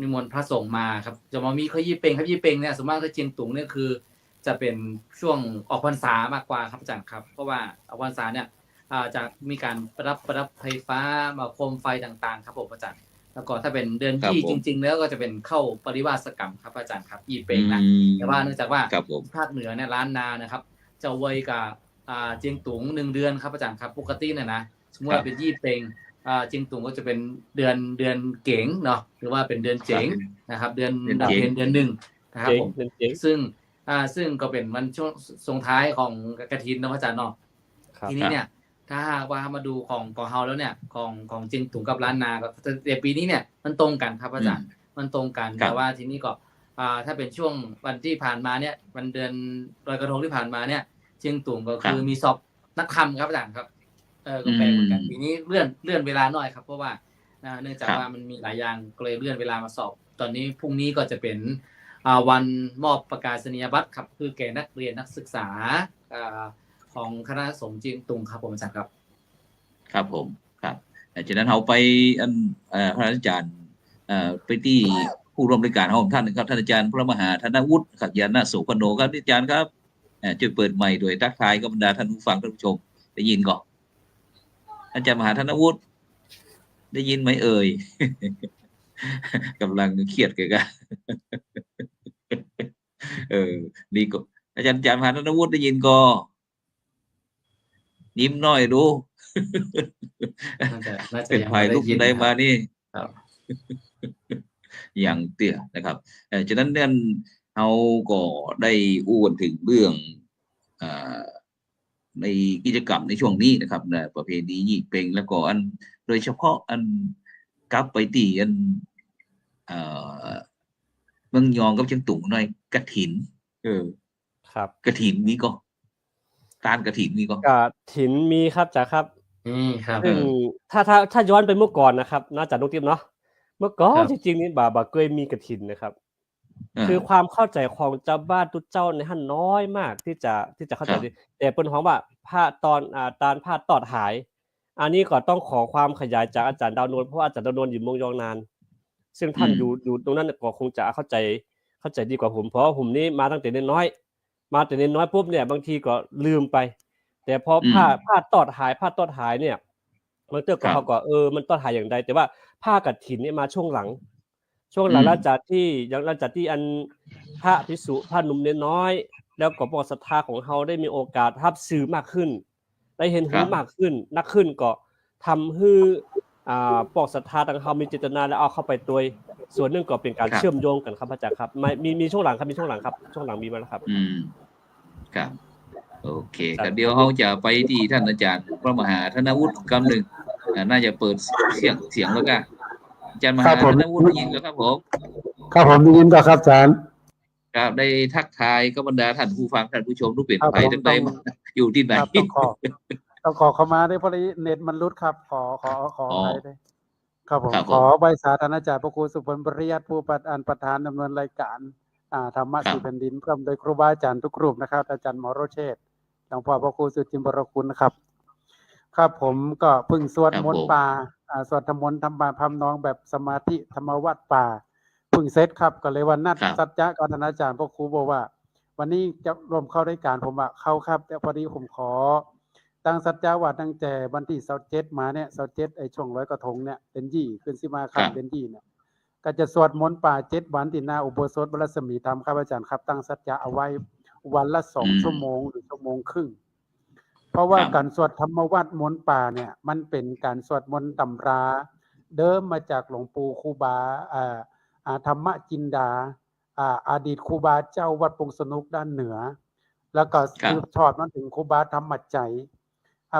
[SPEAKER 4] นิมนต์พระสงฆ์มาครับจะมามีเขายี่เปงครับยี่เปงเนี่ยส่วนมากก็เจียงตุงเนี่ยคือจะเป็นช่วงออกพรรษามากกว่าครับอาจารย์ครับเพราะว่าออกพรรษาเนี่ยจะมีการประดับไฟฟ้ามาโคมไฟต่างๆครับผมอาจารย์แล้วก็ถ้าเป็นเดือนยี่จริงๆแล้วก็จะเป็นเข้าปริวาสกรรมครับอาจารย์ครับยี่เปงนะแต่ว่าเนื่องจากว่าภาคเหนือเนี่ยล้านนานะครับจะไวกับเจียงตุง1 เดือนครับอาจารย์ครับปกติเนี่ยนะสมมติว่าเป็นยี่เปงเจียงตุงก็จะเป็นเดือนเก๋งเนาะหรือว่าเป็นเดือนเจ๋งนะครับเดือนดาวเพ็ญเดือน1นะครับผมซึ่งก็เป็นวันช่วงส่งท้ายของกฐินเนาะอาจารย์เนาะทีนี้เนี่ยถ้าหากว่ามาดูของเฮาแล้วเนี่ยของเจียงตุงกับล้านนาก็แต่ปีนี้เนี่ยมันตรงกันครับอาจารย์มันตรงกันแต่ว่าทีนี้ก็ถ้าเป็นช่วงวันที่ผ่านมาเนี่ยวันเดือนลอยกระทงที่ผ่านมาเนี่ยเจียงตุงก็คือมีสอบนักธรรมครับอาจารย์ครับก็แปลเหมือนกันปีนี้เลื่อนเวลาหน่อยครับเพราะว่าเนื่องจากว่ามันมีหลายอย่างก็เลยเลื่อนเวลามาสอบตอนนี้พรุ่งนี้ก็จะเป็นวันมอบประกาศนียบัตรครับคือแก่นักเรียนนักศึกษาของคณะสงฆ์เจียงตุงครับผมอาจารย์ครับ
[SPEAKER 1] ครับผมครับฉะนั้นเราไปพระอาจารย์ไปที่ผู้ร่วมรายการของท่านนะครับท่านอาจารย์พระมหาธนวุฒิขัตยานะโสพโนครับอาจารย์ครับช่วยเปิดไมค์โดยทักทายกับบรรดาท่านผู้ฟังท่านผู้ชมได้ยินก่อนอาจารย์มหาธนวุฒิได้ยินไหมเอ่ย กำลังเครียดกันดีก็อาจารย์มหาธนวุฒิได้ยินก็ยิ้มหน่อยดูเป็นภัยลุกได้มานี่อย่างเตี้ยนะครับฉะนั้นเนี่ยเราก็ได้อู้กันถึงเรื่องในกิจกรรมในช่วงนี้นะครับนะประเพณียี่เปงแล้วก็โดยเฉพาะกลับไปที่เมืองยองกับเชียงตุงหน่อยกฐิน
[SPEAKER 3] ครับ
[SPEAKER 1] กฐินมีก็การกฐินมีก็
[SPEAKER 3] กฐินมีครับจ๋าครับ
[SPEAKER 4] ครับ
[SPEAKER 3] ซึ่งถ้าย้อนไปเมื่อก่อนนะครับน่าจะนุกทิพย์เนาะเมื่อก่อนจริงๆนี่บ่เคยมีกฐินนะครับคือความเข้าใจของเจ้าบ้านทุกเจ้าในหั่นน้อยมากที่จะเข้าใจแต่เปิ้นฮ้องว่าผ้าตอนผ้าตอดหายอันนี้ก็ต้องขอความขยายจากอาจารย์ดาวนวลเพราะอาจารย์ดาวนวลอยู่เมืองยองนานซึ่งท่านอยู่ตรงนั้นก็คงจะเข้าใจดีกว่าผมเพราะผมนี่มาตั้งแต่น้อยปุ๊บเนี่ยบางทีก็ลืมไปแต่พอผ้าตอดหายเนี่ยมันเตอก็เขาก็มันตอดหายอย่างใดแต่ว่าผ้ากฐินนี่มาช่วงหลังหลังจากที่อันพระภิกษุพระหนุ่มน้อยแล้วก็ปกศรัทธาของเฮาได้มีโอกาสรับสื่อมากขึ้นได้เห็นหูมากขึ้นนักขึ้นก็ทำให้ปกศรัทธาต่างเฮามีเจตนาแล้วเอาเข้าไปตัวส่วนนึงก็เป็นการเชื่อมโยงกันครับอาจารย์ครับมีช่วงหลังครับช่วงหลังมีมาแล้วครับ
[SPEAKER 1] ครับโอเคครับเดี๋ยวเฮาจะไปที่ท่านอาจารย์พระมหาธนวุฒิกำนึงน่าจะเปิดเสียงแล้วกันอาจารย์มหาธนวุฒิได้ยินแล้วครับผม
[SPEAKER 6] ครับผมได้ยินก็ครับอาจารย์
[SPEAKER 1] ครับได้ทักทายกับบรรดาท่านผู้ฟังท่านผู้ชมทุกเปลี่ยนไปทั้งใดอยู่ที่ไหน
[SPEAKER 6] ต้องขอเข้ามาด้วยพอดีเน็ตมันรุดครับขออะไรด้วยครับผมขอใบสาธารณจารย์พระครูสุพลปริยัติผู้ประธานดำเนินรายการธรรมะสี่แผ่นดินพร้อมโดยครูบาอาจารย์ทุกรูปนะครับอาจารย์หมอโรเชษฐ์หลวงพ่อพระครูสุจินบรคุณนะครับครับผมก็เพิ่งสวดมนต์ป่าสวดธรรมนต์ทำบาพำนองแบบสมาธิธรรมวัดป่าเพิ่งเสร็จครับก็เลยวันนัดสัจจะกับท่านอาจารย์พระครูบอกว่าวันนี้จะรวมเข้ารายการผมว่าเข้าครับแต่พอดีผมขอตั้งสัจจะว่าตั้งแต่วันที่27มาเนี่ย27ไอ้ช่วงลอยกระทงเนี่ยเป็นยี่ขึ้นสิมาค่ำเป็นยี่เนี่ยก็จะสวดมนต์ป่า7วันที่หน้าอุโบสถบรสมีธรรมครับอาจารย์ครับตั้งสัจจะเอาไว้วันละ2 ชั่วโมงหรือ1 ชั่วโมงครึ่งเพราะว่าการสวดธรรมวัดมนต์ป่าเนี่ยมันเป็นการสวดมนต์ตำราเดิมมาจากหลวงปู่ครูบาธรรมจินดาอดีตครูบาเจ้าวัดปงสนุกด้านเหนือแล้วก็สืบทอดมาถึงครูบาธรรมใจ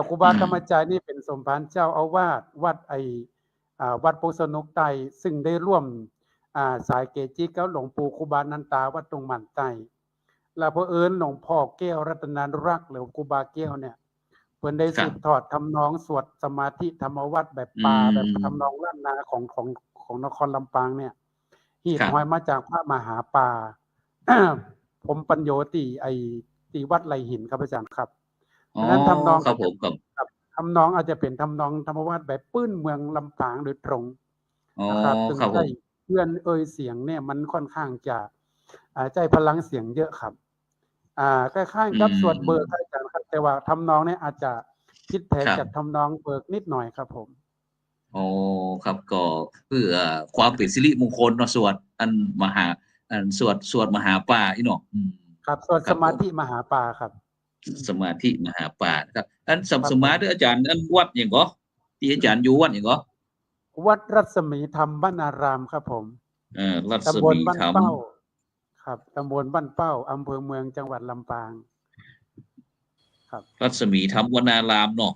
[SPEAKER 6] ครูบาธรรมจารย์นี่เป็นสมภารเจ้าอาวาสวัดวัดโพสนุกใต้ซึ่งได้ร่วมสายเกจิกับหลวงปู่ครูบานันตาวัดตรงหมันใต้แล้วเผอิญหลวงพ่อแก้วรัตนานุรักษ์หรือครูบาแก้วเนี่ยเพิ่นได้สืบทอดทำนองสวดสมาธิธรรมวัดแบบป่าแบบทำนองล้านนาของนครลำปางเนี่ยหีบห้อยมาจากพระมหาป่า ผมปัญโยตีวัดไหลหินครับอาจารย์ครับดังนั้นทำนอง
[SPEAKER 1] ครับผมครับ
[SPEAKER 6] ทำนองอาจจะเป็นทำนองธรรมวัดแบบปื้นเมืองลำปางโดยตรงนะครับถึงได้เพื่อนเสียงเนี่ยมันค่อนข้างจะใจพลังเสียงเยอะครับคล้ายๆกับสวดเบิกอาจารย์ครับแต่ว่าทำนองเนี่ยอาจจะคิดแผนจากทำนองเบิกนิดหน่อยครับผม
[SPEAKER 1] ครับก็เพื่อความเป็นสิริมงคลเนาะสวดอันมหาสวดมหาป่าอีเนาะ
[SPEAKER 6] ครับสวดสมาธิมหาป่าครับ
[SPEAKER 1] สมาธิมหาป่าครับอันสมาธิอาจารย์อันวัดอย่างก็ที่อาจารย์อยู่วัดอย่างก็
[SPEAKER 6] วัดรัศมีธรรมบ้านอารามครับผม
[SPEAKER 1] รัศมีธรรม
[SPEAKER 6] ครับตำบลบ้านเป้าอำเภอเมืองจังหวัดลำปางครับ
[SPEAKER 1] รัศมีธรรมวนารามเนาะ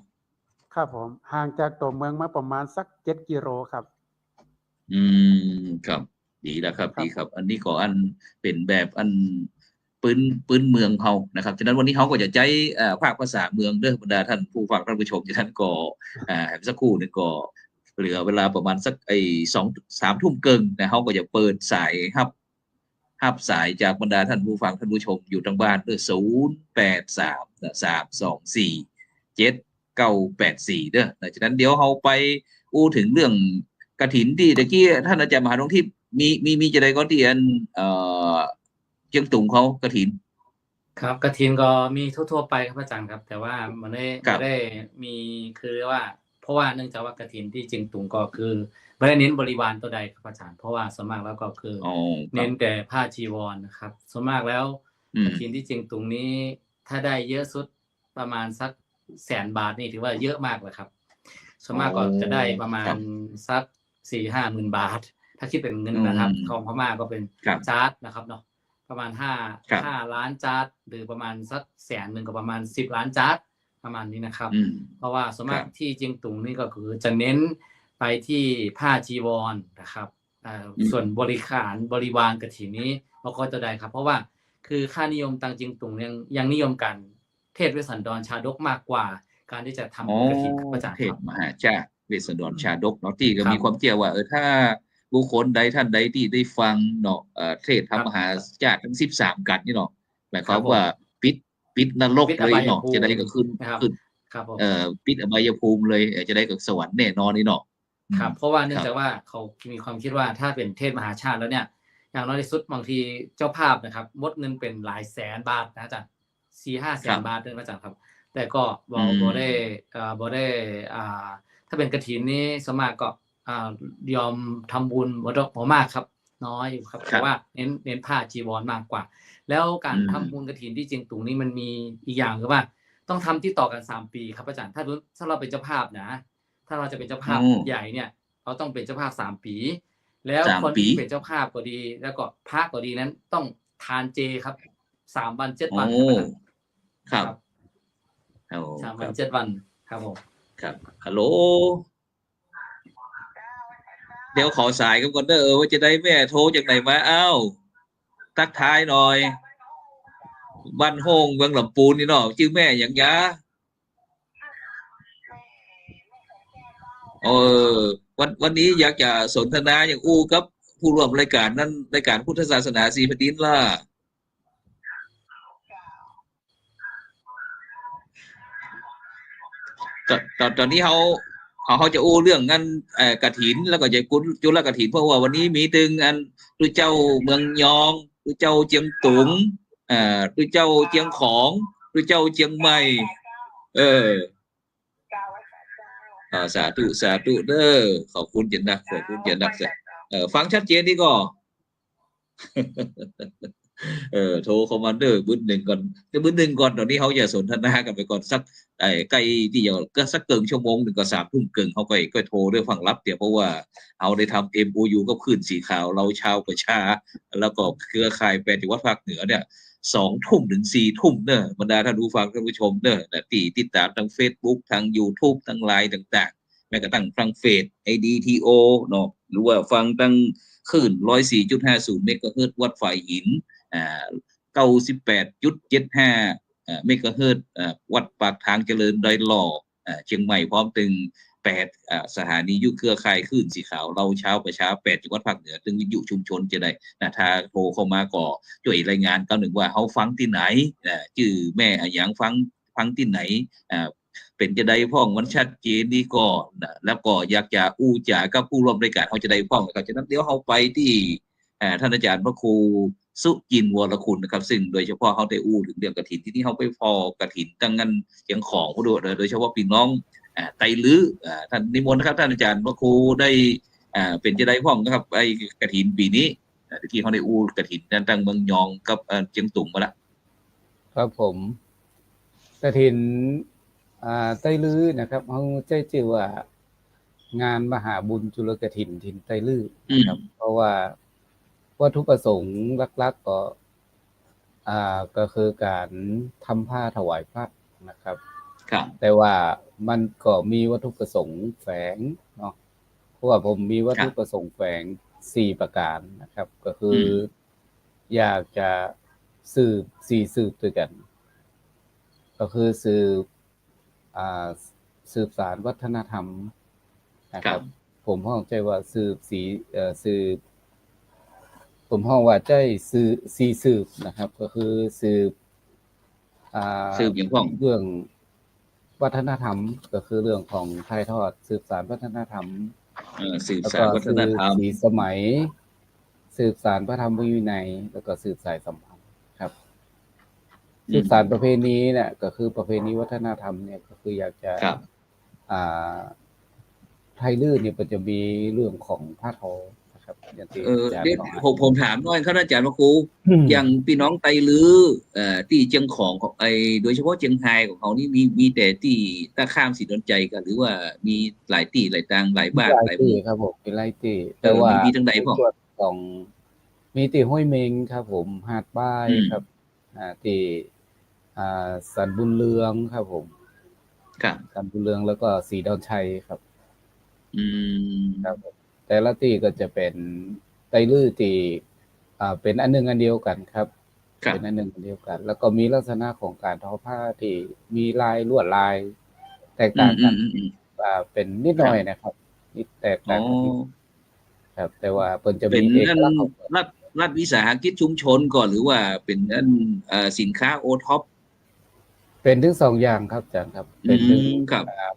[SPEAKER 6] ครับผมห่างจากตัวเมืองมาประมาณสัก7 กิโลครับ
[SPEAKER 1] ครับดีแล้วครับดีครับอันนี้ก็อันเป็นแบบอันปืนเมืองเขานะครับฉะนั้นวันนี้เขาก็จะใช้ภาคภาษาเมืองเด้อบรรดาท่านผู้ฟังท่านผู้ชมที่ท่านก็สักครู่นึงก็เหลือเวลาประมาณสัก2-3 ทุ่มเกินนะเขาก็จะเปิดสายฮับสายจากบรรดาท่านผู้ฟังท่านผู้ชมอยู่ทางบ้านด้วย083-324-7984เด้อฉะนั้นเดี๋ยวเราไปอู้ถึงเรื่องกฐินที่ตะกี้ท่านอาจารย์มหาหลวงที่มีจะได้ก็ที่อันเชียงตุงเขากฐิน
[SPEAKER 4] ครับกฐินก็มีทั่วๆไปครับอาจารย์ครับแต่ว่ามันได้มีคือว่าเพราะว่าเนื่องจากว่ากฐินที่เชียงตุงก็คือไม่ได้เน้นบริวารตัวใดครับอาจารย์เพราะว่าส่วนมากแล้วก็คือเน้นแต่ผ้าจีวรนะครับส่วนมากแล้วกฐินที่เชียงตุงนี้ถ้าได้เยอะสุดประมาณสัก100,000 บาทนี่ถือว่าเยอะมากเลยครับส่วนมากก็จะได้ประมาณสัก 4-5 หมื่นบาทถ้าคิดเป็นเงินนะครับของพม่าก็เป็นจาร์ดนะครับเนาะประมาณ5 ล้านจาร์ดหรือประมาณสัก100,000ก็ประมาณ10 ล้านจาร์ดประมาณนี้นะครับเพราะว่าส่วนมากที่เชียงตุงนี่ก็คือจะเน้นไปที่ผ้าจีวรนะครับส่วนบริวารกฐินนี้เราก็จะได้ครับเพราะว่าคือค่านิยมตังเชียงตุงยังนิยมกันเทศเวสสันดรชาดกมากกว่าการที่จะทำกฐินครับอาจารย์
[SPEAKER 1] เทศมหาชาติเวสสันดรชาดกเนาะที่ก็มีความเชื่อว่าถ้าบุคคลใดท่านใดที่ได้ฟังเนาะเทศธรรมมหาชาติทั้ง13กันนี่เนาะหมายความว่าปิดนรกเลยเนาะจะได้ก็ขึ้นปิดอบายภูมิเลยจะได้กับสวรรค์แน่นอนนี่เนาะ
[SPEAKER 4] ครับเพราะว่าเนื่องจากว่าเขามีความคิดว่าถ้าเป็นเทศมหาชาติแล้วเนี่ยอย่างน้อยที่สุดบางทีเจ้าภาพนะครับมดเงินเป็นหลายแสนบาทนะอาจารย์ 4-5 แสนบาทด้วยอาจารย์ครับแต่ก็บ่ได้ถ้าเป็นกฐินนี้สมากก็ยอมทำบุญบ่มากครับน้อยอยู่ครับแต่ว่าเน้นผ้าจีวรมากกว่าแล้วการทำบุญกฐินที่เชียงตุงนี่มันมีอีกอย่างคือว่าต้องทำที่ต่อกัน3 ปีครับอาจารย์ถ้าเราเป็นเจ้าภาพนะถ้าเราจะเป็นเจ้าภาพใหญ่เนี่ยเราต้องเป็นเจ้าภาพ3 ปีแล้วคนที่เป็นเจ้าภาพก็ดีแล้วก็พระก็ดีนั้นต้องทานเจครับ3 วัน 7 วัน
[SPEAKER 1] ครับ
[SPEAKER 4] 3 วัน 7 วันครับผม
[SPEAKER 1] ครับฮัลโหลเดี๋ยวขอสายกันก่อนเด้อว่าจะได้แม่โทรจากไหนมาทักทายหน่อยบ้านห้องเมืองลำปูนนี่เนาะชื่อแม่อย่างยะวันนี้อยากจะสนทนาอย่างอู้กับผู้ร่วมรายการนั้นรายการพุทธศาสนา4 แผ่นดินล่ะตอนนี้เขาจะอู้เรื่องงั้นกฐินแล้วก็จะจุลกฐินเพราะว่าวันนี้มีตึงอันดูเจ้าเมืองยองดูเจ้าเจียงตุงดูเจ้าเจียงของดูเจ้าเจียงใหม่สาธุเด้อขอบคุณเจนนักฟังชัดเจนนี่ก็ โทรคอมมานเดอร์บึ้นหนึ่งก่อนแต่บึ้นหนึ่งก่อนตอนนี้เขาจะสนทนากันไปก่อนสักใกล้ที่จะก็สักเกินชั่วโมงหนึ่งก็3 ทุ่มเกินเขาก็โทรด้วยฝั่งรับเดี๋ยวเพราะว่าเอาได้ทำ MOU กับคลื่นสีขาวเราชาวประชาแล้วก็เครือข่ายแปดจังหวัดภาคเหนือเนี่ย2 ทุ่มถึง4 ทุ่มเนอะบรรดาท่านผู้ฟังท่านผู้ชมเนอะติดตามทาง Facebook ทาง YouTube ทางไลน์ต่างๆแม้กระทั่งฟังเฟซ IDTO เนาะหรือว่าฟังทางคลื่น 104.50 เมกะเฮิรตซ์วัดฝ่ายหิน98.75เมกะเฮิรตซ์วัดปากทางเจริญดอยหล่อเชียงใหม่พร้อมถึง8สถานียุเครือข่ายคลื่นสีขาวเราเช้าประชา8จังหวัดภาคเหนือถึงอยู่ชุมชนจะได้ถ้าโทรเข้ามาก็ช่วยรายงานกันหนึ่งว่าเขาฟังที่ไหนชื่อแม่อย่างฟังที่ไหนเป็นจะได้พ้องมันชัดเจนดีก่อนแล้วก็อยากจะอู้จ่ากับผู้ร่วมรายการเขาจะได้พ้องนะครับฉะนั้นเดี๋ยวเขาไปที่ท่านอาจารย์พระครูสุจินวรคุณนะครับซึ่งโดยเฉพาะเขาได้อู้ถึงเรื่องกฐินที่นี่เขาไปพอกฐินตั้งงั้นเสียงของผู้ด้วยโดยเฉพาะพี่น้องไตลื้อท่านนิมนต์นะครับท่านอาจารย์พระครูได้เป็นจะได้พ้องนะครับไอ้กฐินปีนี้ที่เขาได้อู้กฐินตั้งเมืองยองกับเชียงตุงมาแล้ว
[SPEAKER 2] ครับผมกฐินไตลื้อนะครับเขาใจชื่อว่างานมหาบุญจุลกฐินถิ่นไตลื้อนะครับเพราะว่าวัตถุประสงค์หลักๆก็คือการทำผ้าถวายพระนะครับแต่ว่ามันก็มีวัตถุประสงค์แฝงเนาะเพราะว่าผมมีวัตถุประสงค์แฝง4ประการนะครับก็คืออยากจะสืบด้วยกันก็คือสืบสารวัฒนธรรมนะครับผมห้องใจว่าผมห้องว่าใจสืบนะครับก็คือสืบ
[SPEAKER 1] อย่างพ้อง
[SPEAKER 2] เรื่องวัฒนธรรมก็คือเรื่องของถ่ายทอดสืบสารวัฒนธรรม
[SPEAKER 1] สืบสารวัฒนธรรม
[SPEAKER 2] สีสมัยสืบสารพระธรรมวินัยแล้วก็สืบสายสัมพันธ์ครับสืบสารประเพณีเนี่ยก็คือประเพณีวัฒนธรรมเนี่ยก็คืออยากจะไทยลื่นเนี่ยมันจะมีเรื่องของผ้าทอนะครับอย่างที่
[SPEAKER 1] ผมถามหน่อยครับอาจารย์พระครูอย่างพี่น้องไตลื้อที่เจียงของโดยเฉพาะเจียงไฮ้ของเขานี่มีแต่ที่ตะข้ามสีดนใจกันหรือว่ามีหลายที่หลายต่างหลายบ้านหลาย
[SPEAKER 2] ที่ครับผมเป็นหลายที่แต่ว่า
[SPEAKER 1] มีทั้งใดพ่อ
[SPEAKER 2] ของมีที่ห้วยเมงครับผมหาดป้ายครับที่สันบุญเรืองครับผมสันบุญเรืองแล้วก็สีดอนชัยครับครับแต่ละที่ก็จะเป็นไตลื้อที่เป็นอันหนึ่งอันเดียวกันครับเป็นอันหนึ่งอันเดียวกันแล้วก็มีลักษณะของการทอผ้าที่มีลายลวดลายแตกต่างกันเป็นนิดหน่อยนะครับนิดแตกต่างกันครับแต่ว่าเพิ่นจะมีเอกลักษณ์
[SPEAKER 1] รัฐวิสาหกิจชุมชนก่อนหรือว่าเป็นสินค้าโอท็อป
[SPEAKER 2] เป็นทั้ง2อย่างครับอาจารย์ครับเป็นทั้ง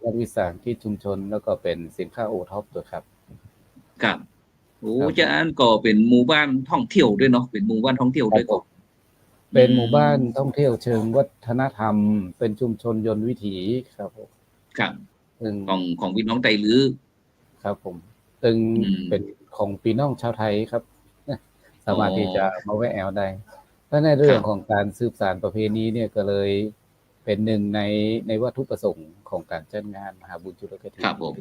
[SPEAKER 2] รัฐวิสาหกิจชุมชนแล้วก็เป็นสินค้าโอท็อปด้วยครับ
[SPEAKER 1] ครับโอ้จะอันก็เป็นหมู่บ้านท่องเที่ยวด้วยเนาะเป็นหมู่บ้านท่องเที่ยวด้วยก็
[SPEAKER 2] เป็นหมู่บ้านท่องเที่ยวเชิงวัฒนธรรมเป็นชุมชนยนต์วิถีครับผม
[SPEAKER 1] ครับของพี่น้องไตลื้อ
[SPEAKER 2] ครับผมซึ่งเป็นของพี่น้องชาวไทยครับสามารถที่จะมาแวะแอลได้เพราะในเรื่องของการสืบสานประเพณีเนี่ยก็เลยเป็นหนึ่งในวัตถุประสงค์ของการจัดงานมหาบุญจุลกฐิน
[SPEAKER 1] ครับผม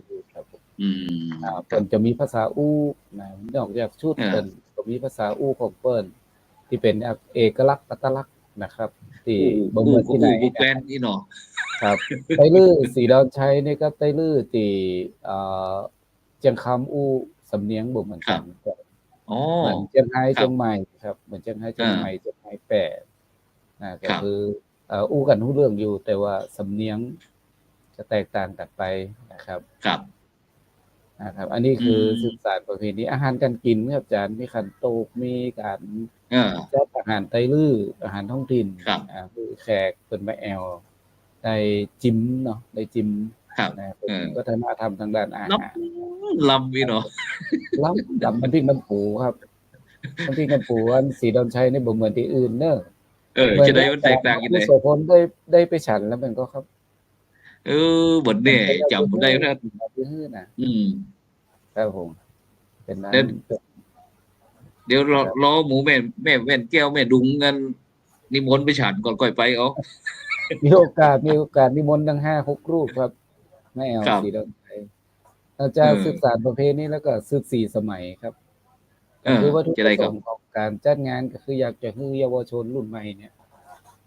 [SPEAKER 2] เพิ่นจะมีภาษาอู้นะนอกจากชุดเพิ่นก็มีภาษาอู้ของเพิ่นที่เป็นเอกลักษณ์อัตลักษณ์นะครับที่บ่เหมือนที่ไหน
[SPEAKER 1] แปลนนี่เนาะ
[SPEAKER 2] ครับไตลื้อสีดอนชัยนี่ก็ไตลื้อที่เจียงคำอู้สำเนียงบ่เหมือนกันเหมือนเจียงไฮ้เจียงใหม่ครับเหมือนเจียงไฮ้เจียงใหม่เจียงไฮ้แปดก็คืออู้กันรู้เรื่องอยู่แต่ว่าสำเนียงจะแตกต่างกันไปนะครับนะครับอันนี้คือสืบสานประเพณีอาหารการกินครับอาจารย์มีขันโตกมีการจัดอาหารไตลื้ออาหารท้องถิ่นคือแขกเพิ่นมาแอลได้จิ้มเนาะได้จิ้มนะเป็นวัฒนธรรมทางด้านอาหาร
[SPEAKER 1] ลำพี่เนาะ
[SPEAKER 2] ลำน้ำพริกน้ำปูครับน้ำพริกน้ำปูอันสีดอนชัยนี่บ่เหมือนที่อื่นเนอะ
[SPEAKER 1] จะได้มันแตกต่างกันเลย
[SPEAKER 2] โสพลได้ไปฉันแล้วมันก็ครับ
[SPEAKER 1] บ่เนี่ยจำได้นะ
[SPEAKER 2] ครับผมเป็นนั้น
[SPEAKER 1] เดี๋ยวรอหมูแม่แว่นแก้วแม่ดุงเงินนิมนต์ไปฉันก่อนก่อยไปเอา
[SPEAKER 2] มีโอกาสนิมนต์ทั้ง5-6 รูปครับไม่เอาสีดำไทยเราจะสืบสานประเพณีแล้วก็สืบ4 สมัยครับคือว่าทุกประสงค์ของการจัดงานก็คืออยากจะให้เยาวชนรุ่นใหม่เนี่ย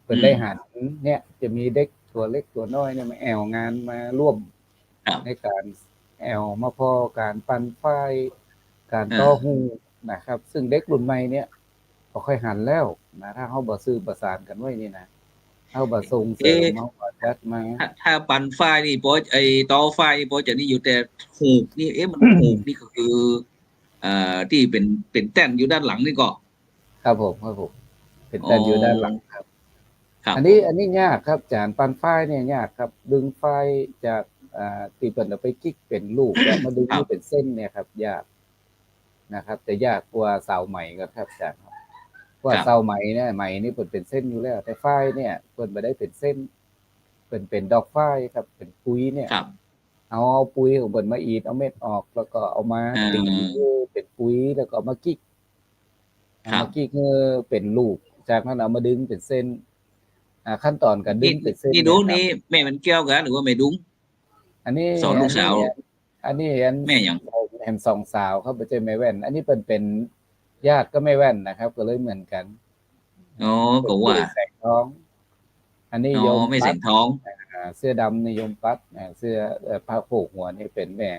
[SPEAKER 2] เป็นได้หันเนี่ยจะมีเด็กตัวเล็กตัวน้อยเนี่ยมาแอวงานมาร่วมในการแอวมาพอการปั่นไฟการต่อหูนะครับซึ่งเด็กรุ่นใหม่เนี่ยก็ค่อยหันแล้วนะถ้าเขาบ่ซื้อประสานกันไว้นี่นะเขาบ่ส่งเสริมเขาบ่จัดมา
[SPEAKER 1] ถ้าปั่นไฟนี่พอไอ้ต่อไฟพอจะนี่อยู่แต่หูกนี่มันหูกนี่ก็คือที่เป็นแท่นอยู่ด้านหลังนี่ก็
[SPEAKER 2] ครับผมเป็นแท่นอยู่ด้านหลังครับอันนี้ยากครับจานปั่นไฟเนี่ยยากครับดึงไฟจากตีเปิลเอาไปกิ๊กเป็นลูกแล้วมาดึงให้เป็นเส้นเนี่ยครับยากนะครับแต่ยากกว่าเสาไหมครับอาจารย์ว่าเสาไหมเนี่ยไหมนี่เปิดเป็นเส้นอยู่แล้วแต่ฝ้ายเนี่ยเปิดมาได้เป็นเส้นเป็นดอกฝ้ายครับเป็นปุ้ยเนี่ยเอาปุ้ยของเปิดมาอีดเอาเม็ดออกแล้วก็เอามาตีเป็นปุ้ยแล้วก็มากิ๊กเป็นลูกจากนั้นเอามาดึงเป็นเส้นขั้นตอนการดึงเป็นเส้น
[SPEAKER 1] นี่ดุงนี่แม่มันแก้วกันหรือว่าแม่ดุง
[SPEAKER 2] อันนี้
[SPEAKER 1] สอนลูกสาว
[SPEAKER 2] อันนี้
[SPEAKER 1] แม่ยัง
[SPEAKER 2] แฮม2 สาวครับไม่ใช่แม่แว่นอันนี้เป็นญาติก็ไม่แว่นนะครับก็เลยเหมือนกัน
[SPEAKER 1] ก็ว่า
[SPEAKER 2] แสงทองอันนี้โยม
[SPEAKER 1] ไม่แสงทอง
[SPEAKER 2] เสื้อดำนิยมปัดเสื้อผ้าโพกหัวนี่เป็นแม่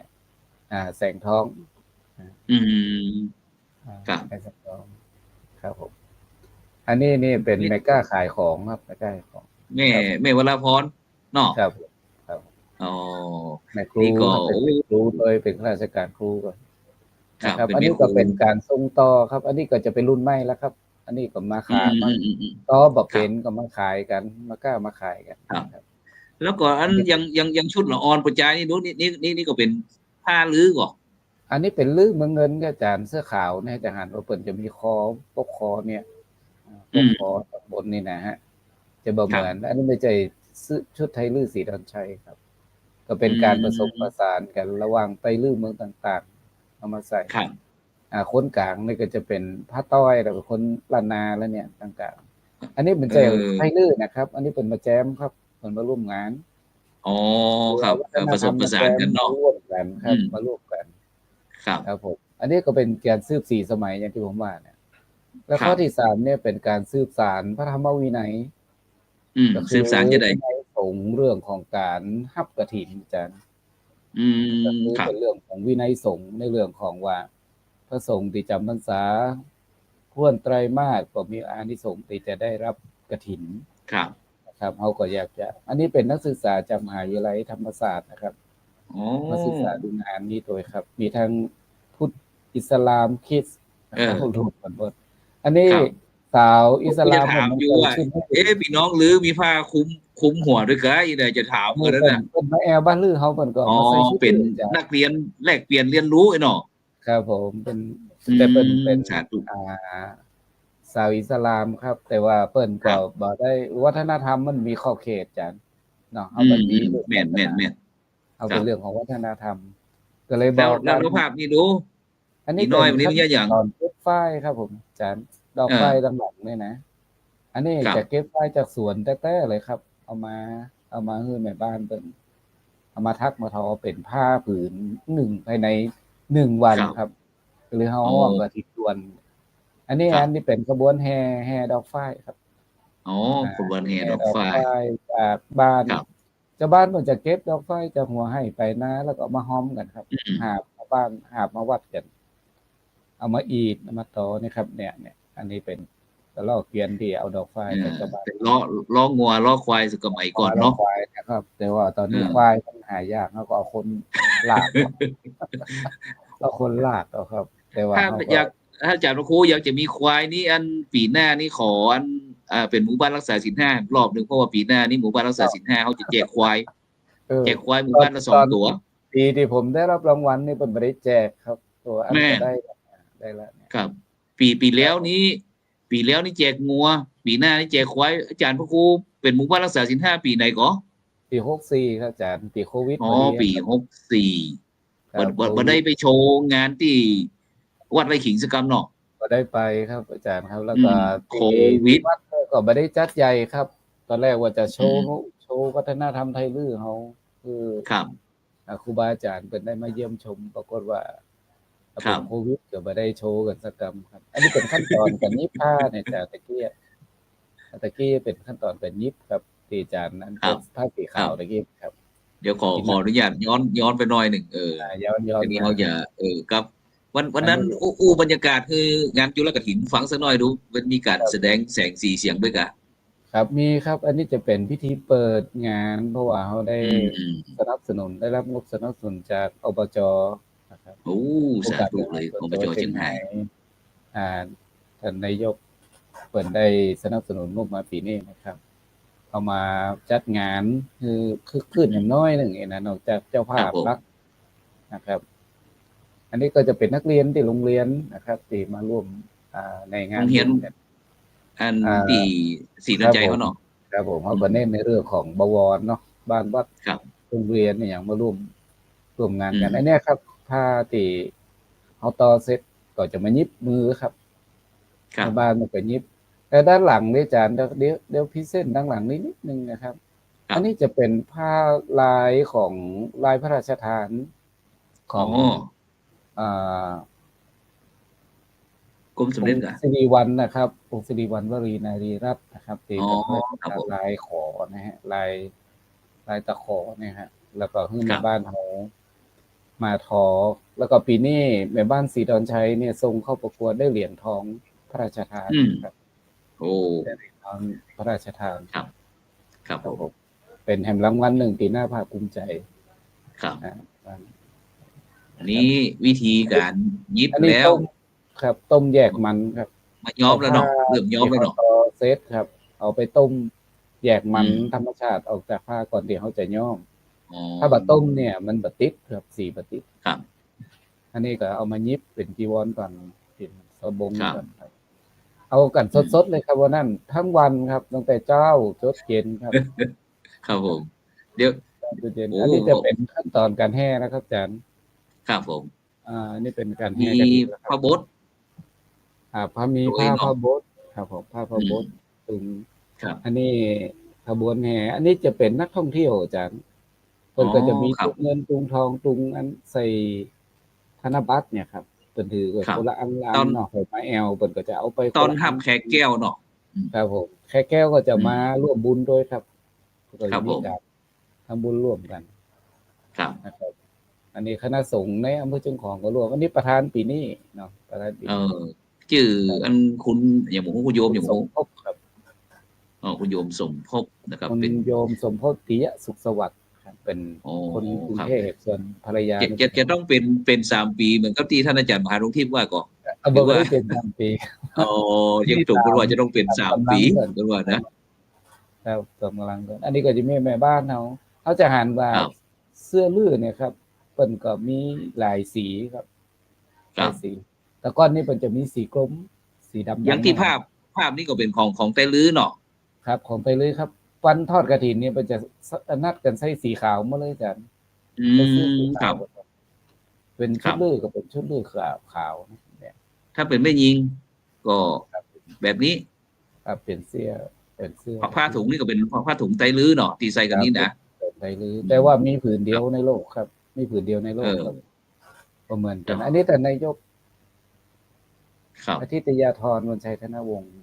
[SPEAKER 2] แสงทอง
[SPEAKER 1] ครับ
[SPEAKER 2] แสงทองครับผมอันนี้นี่เป็นแม่กล้าขายของครับแม่กล้าขายของ
[SPEAKER 1] แม่วราพรเนาะ
[SPEAKER 2] ครับแม่ครูก็ครูเลยเป็นข้าราชการครูก่อนครับอันนี้ก็เป็นการส่งต่อครับอันนี้ก็จะเป็นรุ่นใหม่แล้วครับอันนี้ก็มาขายต่อบ่เป็นก็มาขายกันมาก้ามาขายกัน
[SPEAKER 1] ครับแล้วก็อันยังชุดละออนประจายนี่ดูนี่ก็เป็นผ้าลื้อก่อ
[SPEAKER 2] อันนี้เป็นลื้อเมืองเงินก็อาจารย์เสื้อขาวเนี่ยจะหันว่าเปิ่นจะมีคอปกคอเนี่ยปกคอบนนี่นะฮะจะบ่เหมือนอันนี้ไม่ใช่ชุดไทยลื้อสีดอนชัยครับก็เป็นการผสมผสานกันระหว่างไทยลื้อเมืองต่างๆเอามาใส่คนกลางนี่ก็จะเป็นผ้าต้อยแล้วก็คนล้านนาแล้วเนี่ยต่างๆอันนี้เป็นใจไทยลื้อนะครับอันนี้เป็นมาแจมครับคนมาร่วมงาน
[SPEAKER 1] ครับผสมผสานกันเนาะ
[SPEAKER 2] ร่วมกันครับมาร่วมกันครับผมอันนี้ก็เป็นการสืบ4 สมัยอย่างที่ผมว่าเนี่ยแล้วข้อที่3เนี่ยเป็นการสืบสานพระธรรมวินัย
[SPEAKER 1] สืบสานจะได้
[SPEAKER 2] สงเรื่องของการฮับกฐินอาจารย์เป็นเรื่องของวินัยสงฆ์ในเรื่องของว่าพระสงฆ์ที่จำพรรษาควรไตรมาสก็มีอานิสงส์ที่จะได้รับกฐินครับเขาก็อยากจะอันนี้เป็นนักศึกษาจากมหาวิทยาลัยธรรมศาสตร์นะครับนักศึกษาดูงานนี้โดยครับมีทั้งพุทธอิสลามคริสต์รวมกันหมดอันนี้สาวอิสลาม
[SPEAKER 1] ถามอยู่ว่าพี่น้องหรือมีผ้าคุ้มหัวด้วยกันอีเดี๋ยวจะถามเมื่อนั้นน่ะ
[SPEAKER 2] เป็นมาแอลบ้านลือเขาเพิ่นก็
[SPEAKER 1] มาใส่ชุดเป็นนักเรียนแลกเปลี่ยนเรียนรู้ไอ้เนาะ
[SPEAKER 2] ครับผมเป็นแต่เป็นสาวอิสลามครับแต่ว่าเปิ้นก็บ่ได้วัฒนธรรมมันมีขอบเขตจังเนาะเอาแบบนี้
[SPEAKER 1] แม่น
[SPEAKER 2] เอาเป็นเรื่องของวัฒนธรรมก็เลยบอก
[SPEAKER 1] แล้วภาพนี่ดูอันนี้น้อยวันนี้มันอย่าง
[SPEAKER 2] ตอนเก็บฝ้ายครับผมอาจารย์ดอกฝ้ายต่างๆเนี่ยนะอันนี้จะเก็บฝ้ายจากสวนแท้ๆเลยครับเอามาให้แม่บ้านเปิ้นเอามาทักมาทอเป็นผ้าผืน1ภายใน1 วันครับหรือเฮาฮ้องก็ที่ส่วนอันนี้เป็นขบวนแห่ดอกฝ้ายครับ
[SPEAKER 1] ขบวนแห่ดอกฝ้าย
[SPEAKER 2] จากบ้านเจ้าบ้านเพิ่นจะเก็บดอกฝ้ายจากหัวให้ไปนะแล้วก็มาฮ้อมกันครับหาบมาบ้านหาบมาวัดกันเอามาอีดมาตอนี่ครับเนี่ยอันนี้เป็นกระรอกเกวียนที่เอาดอกฝ้ายจากเจ้าบ้าน
[SPEAKER 1] ล้องัวล้อควายสมัยก่อนเนาะ
[SPEAKER 2] ควายนะครับแต่ว่าตอนนี้ควายมันหายากเฮาก็เอาคนลากเอาคนลากเอาครับแต่ว่า
[SPEAKER 1] ถ้าอาจารย์ครูอยากจะมีควายนี่อันปีหน้านี่ขออันเป็นหมู่บ้านรักษาศีล5รอบนึงเพราะว่าปีหน้านี่หมู่บ้านรักษาศีล5เฮาจะแจกควายหมู่บ้านละ2ตัว
[SPEAKER 2] ปีที่ผมได้รับรางวัลนี่เพิ่นบ่ได้แจกครับตัวอันก็ได้แล้ว
[SPEAKER 1] ครับปีแล้วนี้แจกงัวปีหน้านี่แจกควายอาจารย์พระครูเป็นหมู่บ้านรักษาศีล5ปีไหนก่อ
[SPEAKER 2] ปี64ครับอาจารย์ปีโควิด
[SPEAKER 1] ปี64บ่ได้ไปโชว์งานที่วัดไร่ขิงสกรรมเนาะ
[SPEAKER 2] บ่ บ่ได้ไปครับอาจารย์ครับ แล้วก็
[SPEAKER 1] โควิด
[SPEAKER 2] วัดก็บ่ได้จัดใหญ่ครับ ตอนแรกว่าจะโช
[SPEAKER 1] อื
[SPEAKER 2] ว์วัฒนธรรมไทยลื้อเฮาคือ
[SPEAKER 1] ครับ
[SPEAKER 2] ครูบาอาจารย์เพิ่นได้มาเยี่ยมชม ปรากฏว่า
[SPEAKER 1] ครั
[SPEAKER 2] เป็
[SPEAKER 1] บ
[SPEAKER 2] นโควิดก็บ่ได้โชว์กันสักกำครับ อันนี้เป็นขั้นตอนการยิบผ้าเนี่ยจ้ะตะกี้เป็นขั้นตอนการยิบครับที่อาจารย์นั้น
[SPEAKER 1] ครับ
[SPEAKER 2] ผ้าสีขาวตะกี้ครับ
[SPEAKER 1] เดี๋ยวขออนุญาตย้อนไปหน่อยหนึ่ง
[SPEAKER 2] ย้อน
[SPEAKER 1] ทีนี้
[SPEAKER 2] มา
[SPEAKER 1] เขาจะครับวันนั้นอู้บรรยากาศคืองานจุลกฐินฟังสักหน่อยดูมันมีการแสดงแสงสีเสียงด้วยกะ
[SPEAKER 2] ครับมีครับ อันนี้จะเป็นพิธีเปิดงาน เพราะว่าเขาได้ สนับสนุนได้รับงบสนับสนุนจากอบจนะครับ
[SPEAKER 1] โอ้สาธุเลยอบจเชียงราย
[SPEAKER 2] ท่านนายกเปิดได้สนับสนุนงบมาปีนี้นะครับเอามาจัดงานคือขึ้นอย่างน้อยหนึ่งเองนะนอกจากเจ้าภาพรักนะครับ อันนี้ก็จะเป็นนักเรียนที่โรงเรียนนะครับที่มาร่วมในงาน
[SPEAKER 1] โรงเรียน อันที่สีน้ำใจเขาเนาะ
[SPEAKER 2] ครับผมเขาก็เน้นในเรื่องของบวรเนาะบ้านวัด
[SPEAKER 1] ครับ
[SPEAKER 2] โรงเรียนเนี่ยอย่างมาร่วมงานกัน
[SPEAKER 1] อืม
[SPEAKER 2] อันเนี้ยครับถ้าที่เขาต่อเสร็จก็จะมายิบมือครับ
[SPEAKER 1] ครับ
[SPEAKER 2] ชาวบ้านมันก็ยิบแต่ด้านหลังนี่อาจารย์เดี๋ยวพิเศษด้านหลังนิดนึงนะครับ อันนี้จะเป็นผ้าลายของลายพระราชทานของ
[SPEAKER 1] อ๋อกรมสมเด็จกะ
[SPEAKER 2] สิริวัลย์นะครับองค์สิริวัลย์วรีนารีรัตน์นะครับที่
[SPEAKER 1] อ๋อ
[SPEAKER 2] เป็น
[SPEAKER 1] ครับผม
[SPEAKER 2] ลายขอนะฮะลายตะขอเนี่ยฮะแล้วก็ขึ้น
[SPEAKER 1] ครั
[SPEAKER 2] มา
[SPEAKER 1] บ
[SPEAKER 2] บ้านเขามาทอ แล้วก็ปีนี้แม่บ้านศรีดอนชัยเนี่ยส่งเข้าประกวดได้เหรียญทองพระราชทานครับ
[SPEAKER 1] โอ้
[SPEAKER 2] ได้เหรียญทองพระราชทาน
[SPEAKER 1] ครับครับผม
[SPEAKER 2] เป็นแห่งรางวัลหนึ่งที่น่าภาคภูมิใจ
[SPEAKER 1] ครับ
[SPEAKER 2] นะ
[SPEAKER 1] อันนี้วิธีการยิบ
[SPEAKER 2] อันนี้
[SPEAKER 1] แล้ว
[SPEAKER 2] ต้มครับต้มแยกมันครับ
[SPEAKER 1] มาย้อมแล้วเนาะเริ่มย้อมแล้วเนาะ
[SPEAKER 2] ที่เขาเซตครับ เอาไปต้มแยกมัน
[SPEAKER 1] อืม
[SPEAKER 2] ธรรมชาติออกจากผ้าก่อนที่เขาจะย้อม
[SPEAKER 1] อ๋อ
[SPEAKER 2] ถ้าบะต้มเนี่ยมันบะติดครับสีบะติด
[SPEAKER 1] ครับ
[SPEAKER 2] อันนี้ก็เอามายิบเป็นจีวรก่อนเป็นสบง
[SPEAKER 1] ครับ
[SPEAKER 2] ก่อนครับ เอากันสดๆเลยครับวันนั้นทั้งวันครับตั้งแต่เจ้าจดเย็นครับ
[SPEAKER 1] ครับผม เดี๋ยว
[SPEAKER 2] จดเย็น
[SPEAKER 1] โอ้
[SPEAKER 2] อันนี้จะเป็นขั้นตอนการแห่นะครับอาจารย์
[SPEAKER 1] ครับผม
[SPEAKER 2] นี่เป็นการ
[SPEAKER 1] มี
[SPEAKER 2] แห่กันอยู่นะค
[SPEAKER 1] พ
[SPEAKER 2] รับ
[SPEAKER 1] ระบด
[SPEAKER 2] ผ้ามี
[SPEAKER 1] ตัวเอง
[SPEAKER 2] ผ้า
[SPEAKER 1] เนาะ
[SPEAKER 2] บดครับผมผ้าบดตุง
[SPEAKER 1] ครับ
[SPEAKER 2] อันนี้ขบวนแห่อันนี้จะเป็นนักท่องเที่ยวอาจารย์เพิ่นก็จะมี
[SPEAKER 1] ครับ
[SPEAKER 2] ตุงเงินตุงทองตุงอันใส่ธนบัตรเนี่ยครับเพิ่นถือไว้
[SPEAKER 1] ครับ
[SPEAKER 2] คนละอันละ
[SPEAKER 1] ต
[SPEAKER 2] อั
[SPEAKER 1] อน
[SPEAKER 2] นเนาะไม้แอลเพิ่นก็จะเอาไป
[SPEAKER 1] ตอน
[SPEAKER 2] คละ
[SPEAKER 1] ทำแขกแก้วเนาะ
[SPEAKER 2] ครับผมแค่แก้วก็จะมาร่วมบุญด้วยครับก็
[SPEAKER 1] ครับ
[SPEAKER 2] จะ
[SPEAKER 1] ผม
[SPEAKER 2] การทำบุญร่วมกัน
[SPEAKER 1] ครับ
[SPEAKER 2] นะครับ อันนี้คณะสงฆ์ในอำเภอเชียงของก็ร่วมอันนี้ประธานปีนี้เนาะประธานปีนี้
[SPEAKER 1] ชื่ออันคุณอย่างหมูคุณโยมอย่างห
[SPEAKER 2] ส
[SPEAKER 1] มู
[SPEAKER 2] มภพครับ
[SPEAKER 1] คุณโยมสมภพนะครับ
[SPEAKER 2] คุณ
[SPEAKER 1] เป็น
[SPEAKER 2] โยมสมภพติยสุขสวัสดิ์ครับเป็น
[SPEAKER 1] โอ้
[SPEAKER 2] คนกรุง
[SPEAKER 1] ครับ
[SPEAKER 2] เทพส่วนภรรยา
[SPEAKER 1] จะต้องเป็น3 ปีเหมือนกับที่ท่านอาจารย์มหาลุงทิพย์ว่าก่อน
[SPEAKER 2] เอาบอกว่าได้เป็น3 ปี
[SPEAKER 1] อ๋อยังถูกเป็นว่าจะต้องเป็น3 ปีเป็นว่านะครับ
[SPEAKER 2] กำลังอันนี้ก็จะมีแม่บ้านเขาจะหันว่า
[SPEAKER 1] ครับ
[SPEAKER 2] เสื้อลือเนี่ยครับเปิ้นก็มีหลายสีครับ
[SPEAKER 1] ครั
[SPEAKER 2] ห
[SPEAKER 1] บ
[SPEAKER 2] ลายสีแต่ก่อนนี้เปิ้นจะมีสีกลมสีดำ
[SPEAKER 1] อย่างที่ภาพนี้ก็เป็นของไต้ลื้อเนาะ
[SPEAKER 2] ครับของไปเลยครับวันทอดกฐินเนี่ยเปิ้นจะนัดกันใส่สีขาวมาเลยอาจารย์ ใส่เสื้อสี
[SPEAKER 1] ครั
[SPEAKER 2] ขา
[SPEAKER 1] บ
[SPEAKER 2] วเป็น
[SPEAKER 1] ครั
[SPEAKER 2] ชุด
[SPEAKER 1] บ
[SPEAKER 2] ลือก็เป็นชุดลือขาวเนี่ย
[SPEAKER 1] ถ้าเป็นแม่ยิงก็
[SPEAKER 2] ครับ
[SPEAKER 1] แบบนี้
[SPEAKER 2] ครับเป็นเสื้อ
[SPEAKER 1] ผ้าถุงนี่ก็เป็นผ้าถุงไต้ลื้อเนาะที่ใส่กันนี้นะ
[SPEAKER 2] ไปเลยแต่ว่ามีผืนเดียวในโลกครับ มีผืนเดียวในโลก
[SPEAKER 1] เออ
[SPEAKER 2] ครับประเมินกัน
[SPEAKER 1] ครับ
[SPEAKER 2] อันนี้แต่นายก
[SPEAKER 1] ครับ
[SPEAKER 2] อาทิตยาธรวันชัยธนวงศ์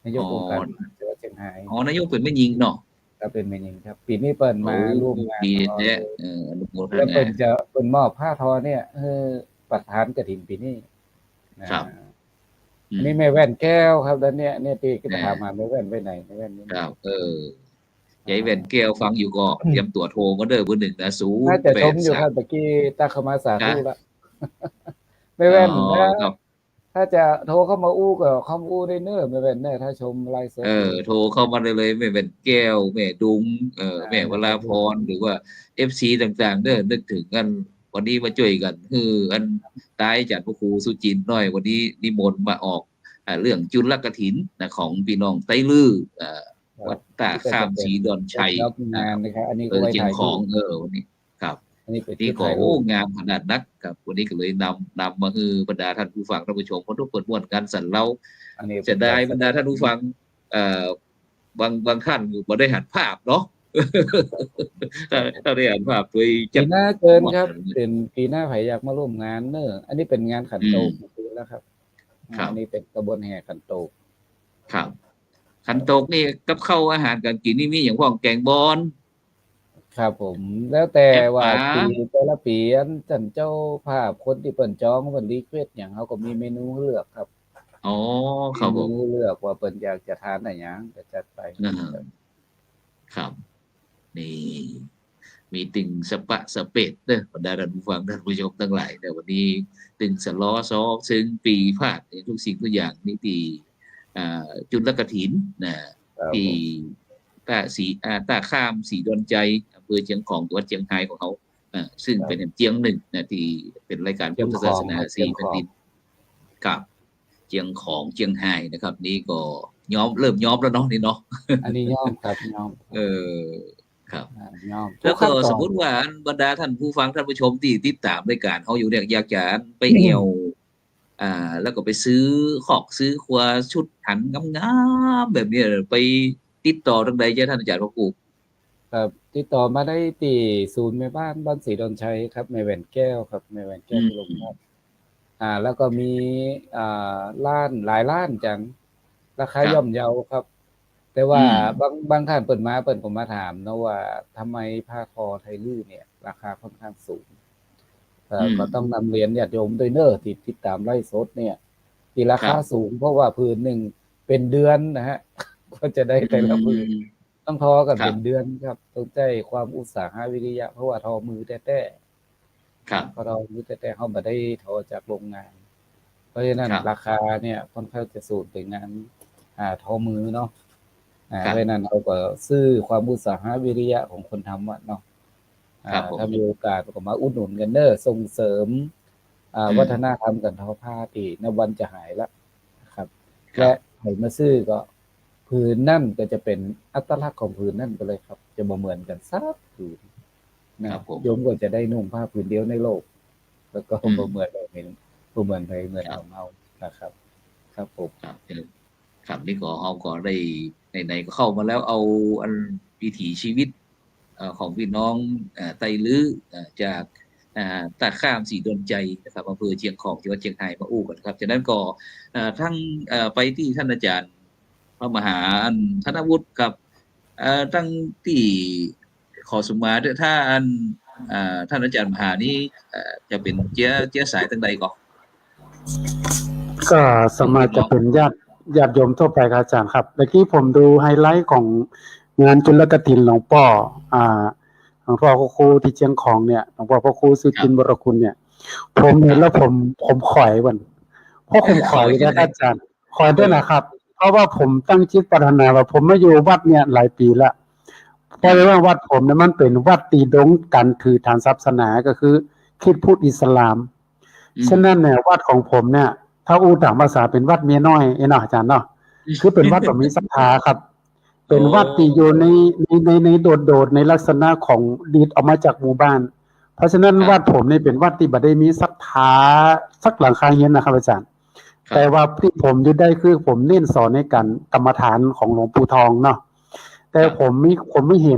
[SPEAKER 2] นายก
[SPEAKER 1] อ๋อ
[SPEAKER 2] องค์การจังหวัดเชียงราย
[SPEAKER 1] อ๋อนายกเป็นแม่ยิงเนาะ
[SPEAKER 2] ก็เป็นเมนิงครับ ปีนี้เปิดมาร่วมงาน
[SPEAKER 1] ปีนี้อนุโมท
[SPEAKER 2] แล้ว
[SPEAKER 1] นา
[SPEAKER 2] เปิดจะเป็นมอบผ้าทอเนี่ยประธานกฐินปีนี้นะครับ อันนี้แม่แว่นแก้วครับแล้วเนี่ยตีก็ถามมาแม่แว่นไปไหนแม่แว่นนี่
[SPEAKER 1] ครับยายแว่นแก้วฟังอยู่ก็เตรียมตัวโทรมาเด้อเบอร์ 1 นะ
[SPEAKER 2] น่าจะชมอยู่ครับ
[SPEAKER 1] 083
[SPEAKER 2] ตะกี้ตาเข้ามาสาธุละแม่แว่น
[SPEAKER 1] อ๋อ
[SPEAKER 2] นะครับ ถ้าจะโทรเข้ามาอู้ก็เข้ามาอู้ได้เนอะแม่แว่นเนอะถ้าชมไลฟ์สด
[SPEAKER 1] โทรเข้ามาได้เลยแม่แว่นแก้วแม่ดุงแม่วราพรหรือว่า FC ต่างๆเด้อนึกถึงกันวันนี้มาช่วยกันคืออันตายจากพระครูสุจินต์น้อยวันนี้นิมนต์มาออกเรื่องจุลกฐินนะของพี่น้องไต้ลื้อวัดตาข้ามศรีดอนชัย
[SPEAKER 2] รับงานนะครับอันนี้ก็
[SPEAKER 1] เออ
[SPEAKER 2] ไว้
[SPEAKER 1] เชียง
[SPEAKER 2] ถ่าย
[SPEAKER 1] ข
[SPEAKER 2] รู
[SPEAKER 1] อง
[SPEAKER 2] ป
[SPEAKER 1] วันนี้ครับ
[SPEAKER 2] อันนี้เป็น
[SPEAKER 1] นี่
[SPEAKER 2] ชุด
[SPEAKER 1] ก็
[SPEAKER 2] ถ่ายรู
[SPEAKER 1] โอ้
[SPEAKER 2] ป
[SPEAKER 1] งามขนาดนักครับวันนี้ก็เลยนำมาคือบรรดาท่านผู้ฟังท่านผู้ชมคนทุกคนม่วนกันสั่นเล่า
[SPEAKER 2] อันนี้
[SPEAKER 1] จะได้บรรดาท่านผู้ฟังบางท่านบ่ได้หันภาพเนาะ ถ้าได้หันภาพโดย
[SPEAKER 2] ปีหน้าเกินครับเป็นปีหน้าไผอยากมาร่วมงานเนอะอันนี้เป็นงานขันโตกแล้วครับอันนี้เป็นกระบวนแห่ขันโตก
[SPEAKER 1] ครับขันโตกนี่กับข้าวอาหารการกินนี่มีอย่างพวกแกงบอน
[SPEAKER 2] ครับผมแล้วแต่ว่า
[SPEAKER 1] แกงปลา
[SPEAKER 2] ปีแต่ละปีอันจันเจ้าภาพคนที่เปิ่นจองเปิ่นรีเควสอย่างเขาก็มีเมนูเลือกครับ
[SPEAKER 1] อ๋อครับผ
[SPEAKER 2] เม
[SPEAKER 1] ม
[SPEAKER 2] นูเลือกว่าเปิ่นอยากจะทานอะไรอย่างก็จัดไป
[SPEAKER 1] ครับนี่มีติ่งสปะสเปดเด้อบรรดาท่านผู้ฟังท่านผู้ชมทั้งหลายแต่วันนี้ติ่งสล้อซอซึ่งปีพาดทุกสิ่งทุกอย่างนี่ที่จุลกฐินนะครับ ที่ตาข้ามสีดอนใจอำเภอเชียงของจังหวัดเชียงรายของเขาซึ่งเป็นเจียงหนึ่งนะที่เป็นรายการพุทธศาสนา4แผ่นดินกับเชียงของเชียงรายนะครับ นี่ก็เริ่มย้อมแล้วเนาะนี่เนาะ
[SPEAKER 2] อันนี้ย่อมครับย่อม
[SPEAKER 1] ครับ
[SPEAKER 2] ย่อม
[SPEAKER 1] แล้วก็สมมุติว่าบรรดาท่านผู้ฟังท่านผู้ชมที่ติดตามรายการเขาอยู่เนี่ยอยากจะไปเอวแล้วก็ไปซื้อของซื้อครัวชุดหันงามๆแบบนี้ไปติดต่อทางใดจ้ะท่านอาจารย์พระครู
[SPEAKER 2] ครับติดต่อมาได้ที่ศูนย์แม่บ้านบ้านศรีดอนชัยครับแม่แหวนแก้วครับแม่แหวนแก้วลงครับแล้วก็มีร้านหลายร้านจังราคาย่อมเยาครับ แต่ว่าบางท่านเปิดมาเปิดผมมาถามนะว่าทำไมผ้าคอไทยลื้อเนี่ย ราคาค่อนข้างสูงก็ต้องนำเรียนญาติโยมด้วยเนอะที่ติดตามไลฟ์สดเนี่ยที่ราคาสูงเพราะว่าผืนหนึ่งเป็นเดือนนะฮะ ก็จะได้แต่ละผืนต้องทอกันเป็นเดือนครับต้องใจความอุตสาหะวิริยะเพราะว่าทอมือแต่ก็ทอมือแต่เขาไม่ได้ทอจากโรงงาน เพราะฉะนั้นราคาเนี่ยค่อนข้างจะสูงเป็นงานทอมือเนาะเพราะฉะนั้นเราก็ซื้อความอุตสาหะวิริยะของคนทำเนาะถ้ามีโอกาสก็มาอุดหนุนกันเนอะส่งเสริมวัฒนธรรมกันทอผ้าที่นวันจะหายแล้วนะครับและให้มาซื้อก็ผืนนั่นก็จะเป็นอัตลักษณ์ของผืนนั่นไปเลยครับจะบ่เหมือนกันสักผืนนะครับโยมก็จะได้นุ่งผ้าผืนเดียวในโลกแล้วก็บ่เหมือนเราบ่เหมือนใครเหมือนของเรานะครับครับผม
[SPEAKER 1] ครับนี่ก็เอาก็ได้ในก็เข้ามาแล้วเอาอันวิถีชีวิตของพี่น้องไตลื้อจากตาข้ามสีดนใจนะครับอำเภอเชียงของจังหวัดเชียงรายมาอู้กันครับจากนั้นก็ทั้งไปที่ท่านอาจารย์พระมหาธนวุฒิกับตั้งที่ขอสมมาด้วยถ้าท่านอาจารย์มหานี้จะเป็นเจ้าสายตั้งใดก็
[SPEAKER 6] สามารถจะเป็นญาติโยมทั่วไปครับอาจารย์ครับเมื่อกี้ผมดูไฮไลท์ของงานจุลกฐินหลวงพ่อพระครูที่เชียงของเนี่ยหลวงพ่อพระครูสุจินต์วรคุณเนี่ยผมเห็นแล้วผมขอยวันเพราะผมขอยนะอาจารย์ขอยด้วยนะครับเพราะว่าผมตั้งจิตปรารถนาว่าผมมาอยู่วัดเนี่ยหลายปีละเพราะว่าวัดผมเนี่ยมันเป็นวัดตีดงกันถือฐานศาสนาก็คือคริสต์พุทธอิสลามฉะนั้นเนี่ยวัดของผมเนี่ยถ้าอู้ต่างภาษาเป็นวัดเมียน้อยเนาะอาจารย์เนาะคือเป็นวัดแบบมีศรัทธาครับเป็นวัดที่อยู่ในโดดในลักษณะของดีดออกมาจากหมู่บ้านเพราะฉะนั้นวัดผมนี่เป็นวัดที่บ่ได้มีศรัทธาสักหลังคาเรือนนะครับอาจารย์แต่ว่าที่ผมอยู่ได้คือผมเน้นสอนในการกรรมฐานของหลวงปู่ทองเนาะแต่ผมไม่เห็น